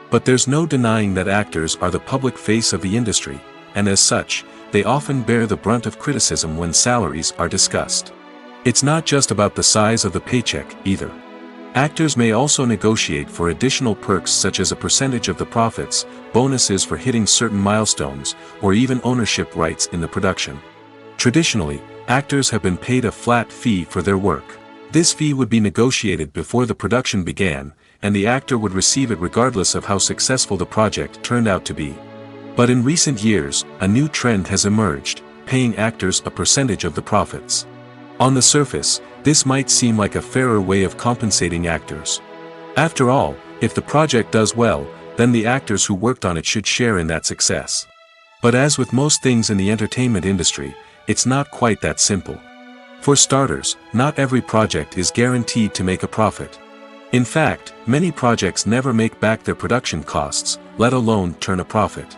But there's no denying that actors are the public face of the industry, and as such, they often bear the brunt of criticism when salaries are discussed. It's not just about the size of the paycheck, either. Actors may also negotiate for additional perks such as a percentage of the profits, bonuses for hitting certain milestones, or even ownership rights in the production. Traditionally, actors have been paid a flat fee for their work. This fee would be negotiated before the production began, and the actor would receive it regardless of how successful the project turned out to be. But in recent years, a new trend has emerged, paying actors a percentage of the profits. On the surface, this might seem like a fairer way of compensating actors. After all, if the project does well, then the actors who worked on it should share in that success. But as with most things in the entertainment industry, it's not quite that simple. For starters, not every project is guaranteed to make a profit. In fact, many projects never make back their production costs, let alone turn a profit.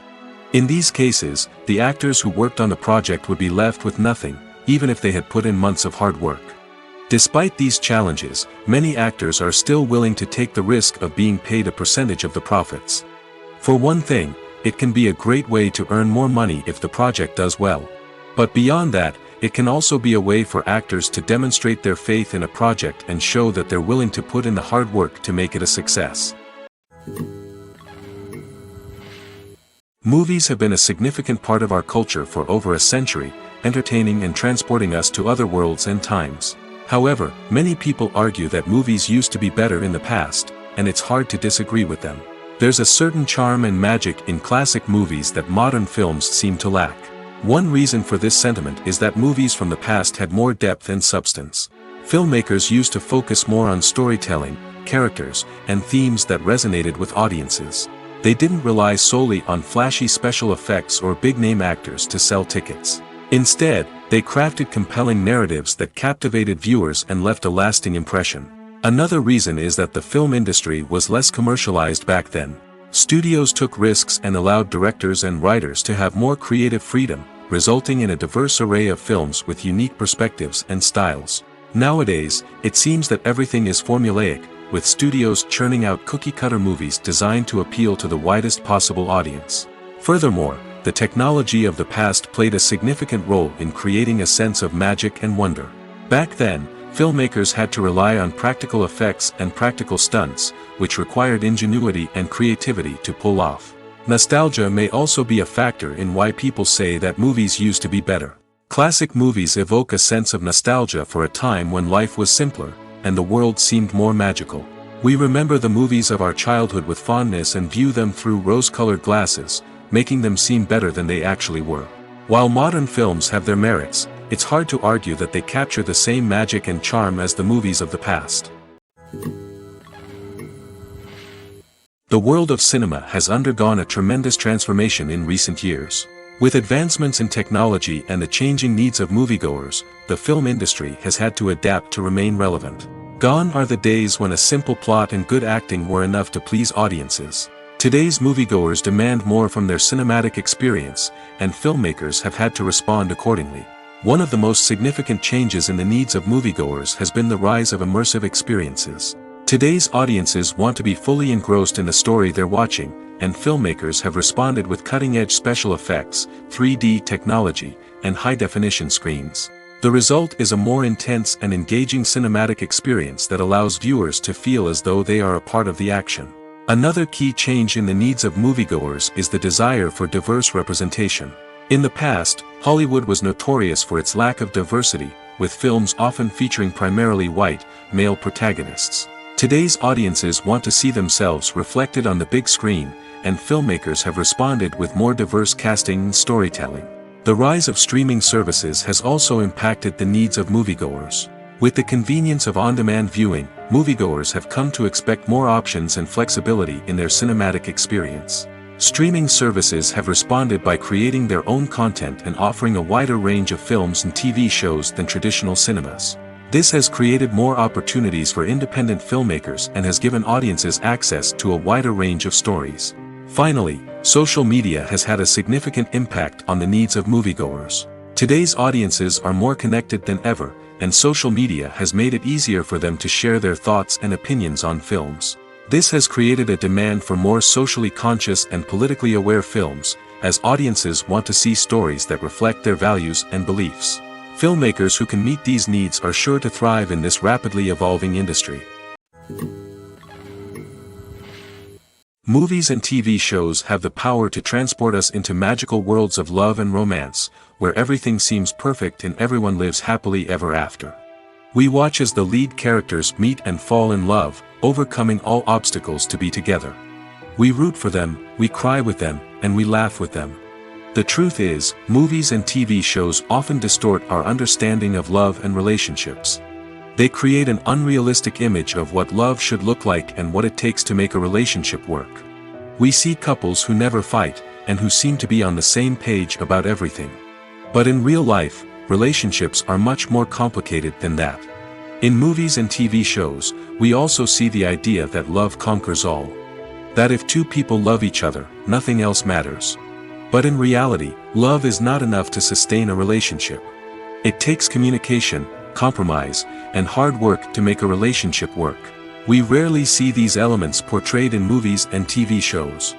In these cases, the actors who worked on the project would be left with nothing, even if they had put in months of hard work. Despite these challenges, many actors are still willing to take the risk of being paid a percentage of the profits. For one thing, it can be a great way to earn more money if the project does well. But beyond that, it can also be a way for actors to demonstrate their faith in a project and show that they're willing to put in the hard work to make it a success. Movies have been a significant part of our culture for over a century, entertaining and transporting us to other worlds and times. However, many people argue that movies used to be better in the past, and it's hard to disagree with them. There's a certain charm and magic in classic movies that modern films seem to lack. One reason for this sentiment is that movies from the past had more depth and substance. Filmmakers used to focus more on storytelling, characters, and themes that resonated with audiences. They didn't rely solely on flashy special effects or big-name actors to sell tickets. Instead, they crafted compelling narratives that captivated viewers and left a lasting impression. Another reason is that the film industry was less commercialized back then. Studios took risks and allowed directors and writers to have more creative freedom, resulting in a diverse array of films with unique perspectives and styles. Nowadays, it seems that everything is formulaic, with studios churning out cookie-cutter movies designed to appeal to the widest possible audience. Furthermore, the technology of the past played a significant role in creating a sense of magic and wonder. Back then, filmmakers had to rely on practical effects and practical stunts, which required ingenuity and creativity to pull off. Nostalgia may also be a factor in why people say that movies used to be better. Classic movies evoke a sense of nostalgia for a time when life was simpler, and the world seemed more magical. We remember the movies of our childhood with fondness and view them through rose-colored glasses, making them seem better than they actually were. While modern films have their merits, it's hard to argue that they capture the same magic and charm as the movies of the past. The world of cinema has undergone a tremendous transformation in recent years. With advancements in technology and the changing needs of moviegoers, the film industry has had to adapt to remain relevant. Gone are the days when a simple plot and good acting were enough to please audiences. Today's moviegoers demand more from their cinematic experience, and filmmakers have had to respond accordingly. One of the most significant changes in the needs of moviegoers has been the rise of immersive experiences. Today's audiences want to be fully engrossed in the story they're watching, and filmmakers have responded with cutting-edge special effects, 3D technology, and high-definition screens. The result is a more intense and engaging cinematic experience that allows viewers to feel as though they are a part of the action. Another key change in the needs of moviegoers is the desire for diverse representation. In the past, Hollywood was notorious for its lack of diversity, with films often featuring primarily white, male protagonists. Today's audiences want to see themselves reflected on the big screen, and filmmakers have responded with more diverse casting and storytelling. The rise of streaming services has also impacted the needs of moviegoers. With the convenience of on-demand viewing, moviegoers have come to expect more options and flexibility in their cinematic experience. Streaming services have responded by creating their own content and offering a wider range of films and TV shows than traditional cinemas. This has created more opportunities for independent filmmakers and has given audiences access to a wider range of stories. Finally, social media has had a significant impact on the needs of moviegoers. Today's audiences are more connected than ever, and social media has made it easier for them to share their thoughts and opinions on films. This has created a demand for more socially conscious and politically aware films, as audiences want to see stories that reflect their values and beliefs. Filmmakers who can meet these needs are sure to thrive in this rapidly evolving industry. Movies and TV shows have the power to transport us into magical worlds of love and romance, where everything seems perfect and everyone lives happily ever after. We watch as the lead characters meet and fall in love, overcoming all obstacles to be together. We root for them, we cry with them, and we laugh with them. The truth is, movies and TV shows often distort our understanding of love and relationships. They create an unrealistic image of what love should look like and what it takes to make a relationship work. We see couples who never fight, and who seem to be on the same page about everything. But in real life, relationships are much more complicated than that. In movies and TV shows, we also see the idea that love conquers all. That if two people love each other, nothing else matters. But in reality, love is not enough to sustain a relationship. It takes communication, compromise, and hard work to make a relationship work. We rarely see these elements portrayed in movies and TV shows.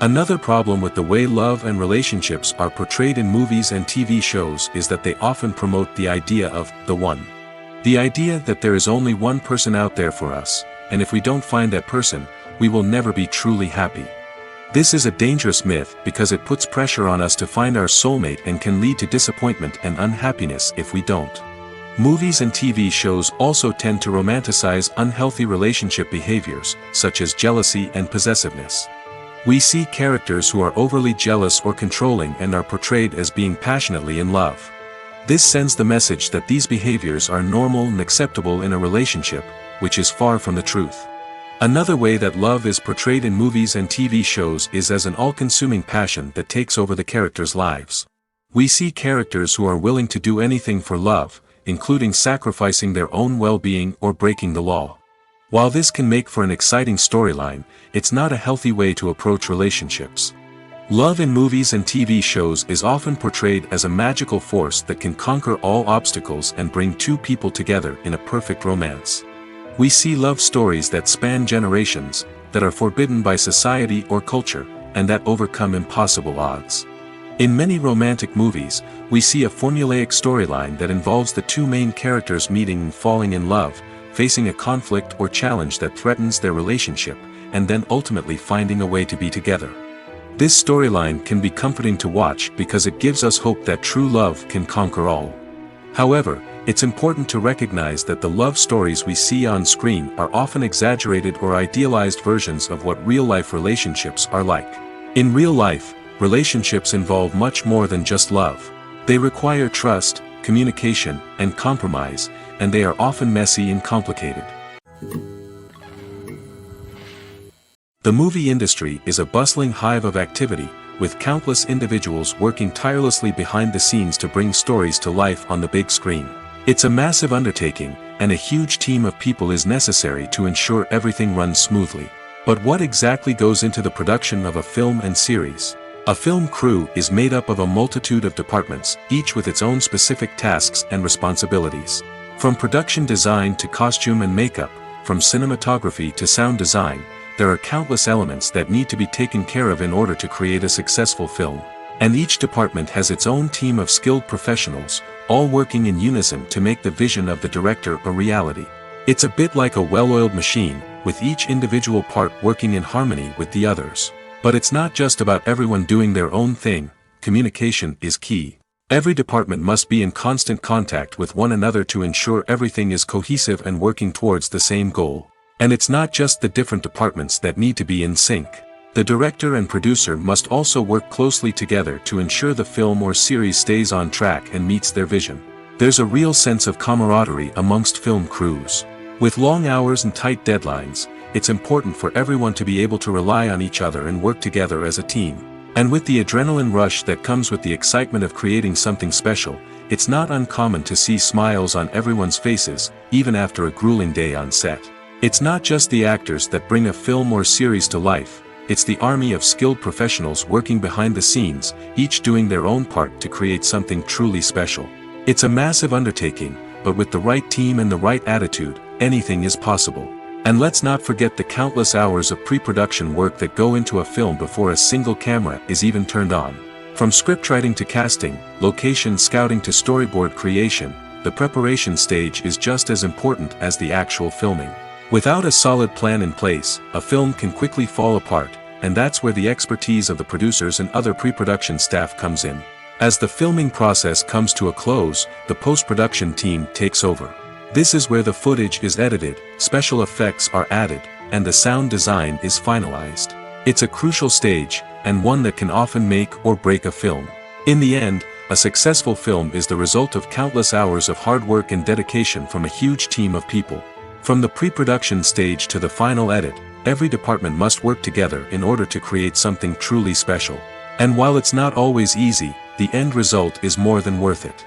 Another problem with the way love and relationships are portrayed in movies and TV shows is that they often promote the idea of the one. The idea that there is only one person out there for us, and if we don't find that person, we will never be truly happy. This is a dangerous myth because it puts pressure on us to find our soulmate and can lead to disappointment and unhappiness if we don't. Movies and TV shows also tend to romanticize unhealthy relationship behaviors, such as jealousy and possessiveness. We see characters who are overly jealous or controlling and are portrayed as being passionately in love. This sends the message that these behaviors are normal and acceptable in a relationship, which is far from the truth. Another way that love is portrayed in movies and TV shows is as an all-consuming passion that takes over the characters' lives. We see characters who are willing to do anything for love, including sacrificing their own well-being or breaking the law. While this can make for an exciting storyline, it's not a healthy way to approach relationships. Love in movies and TV shows is often portrayed as a magical force that can conquer all obstacles and bring two people together in a perfect romance. We see love stories that span generations, that are forbidden by society or culture, and that overcome impossible odds. In many romantic movies, we see a formulaic storyline that involves the two main characters meeting and falling in love, facing a conflict or challenge that threatens their relationship, and then ultimately finding a way to be together. This storyline can be comforting to watch because it gives us hope that true love can conquer all. However, it's important to recognize that the love stories we see on screen are often exaggerated or idealized versions of what real-life relationships are like. In real life, relationships involve much more than just love. They require trust, communication, and compromise, and they are often messy and complicated. The movie industry is a bustling hive of activity, with countless individuals working tirelessly behind the scenes to bring stories to life on the big screen. It's a massive undertaking, and a huge team of people is necessary to ensure everything runs smoothly. But what exactly goes into the production of a film and series? A film crew is made up of a multitude of departments, each with its own specific tasks and responsibilities. From production design to costume and makeup, from cinematography to sound design, there are countless elements that need to be taken care of in order to create a successful film. And each department has its own team of skilled professionals, all working in unison to make the vision of the director a reality. It's a bit like a well-oiled machine, with each individual part working in harmony with the others. But it's not just about everyone doing their own thing. Communication is key. Every department must be in constant contact with one another to ensure everything is cohesive and working towards the same goal. And it's not just the different departments that need to be in sync. The director and producer must also work closely together to ensure the film or series stays on track and meets their vision. There's a real sense of camaraderie amongst film crews. With long hours and tight deadlines, it's important for everyone to be able to rely on each other and work together as a team. And with the adrenaline rush that comes with the excitement of creating something special, it's not uncommon to see smiles on everyone's faces, even after a grueling day on set. It's not just the actors that bring a film or series to life, it's the army of skilled professionals working behind the scenes, each doing their own part to create something truly special. It's a massive undertaking, but with the right team and the right attitude, anything is possible. And let's not forget the countless hours of pre-production work that go into a film before a single camera is even turned on. From scriptwriting to casting, location scouting to storyboard creation, the preparation stage is just as important as the actual filming. Without a solid plan in place, a film can quickly fall apart, and that's where the expertise of the producers and other pre-production staff comes in. As the filming process comes to a close, the post-production team takes over. This is where the footage is edited, special effects are added, and the sound design is finalized. It's a crucial stage, and one that can often make or break a film. In the end, a successful film is the result of countless hours of hard work and dedication from a huge team of people. From the pre-production stage to the final edit, every department must work together in order to create something truly special. And while it's not always easy, the end result is more than worth it.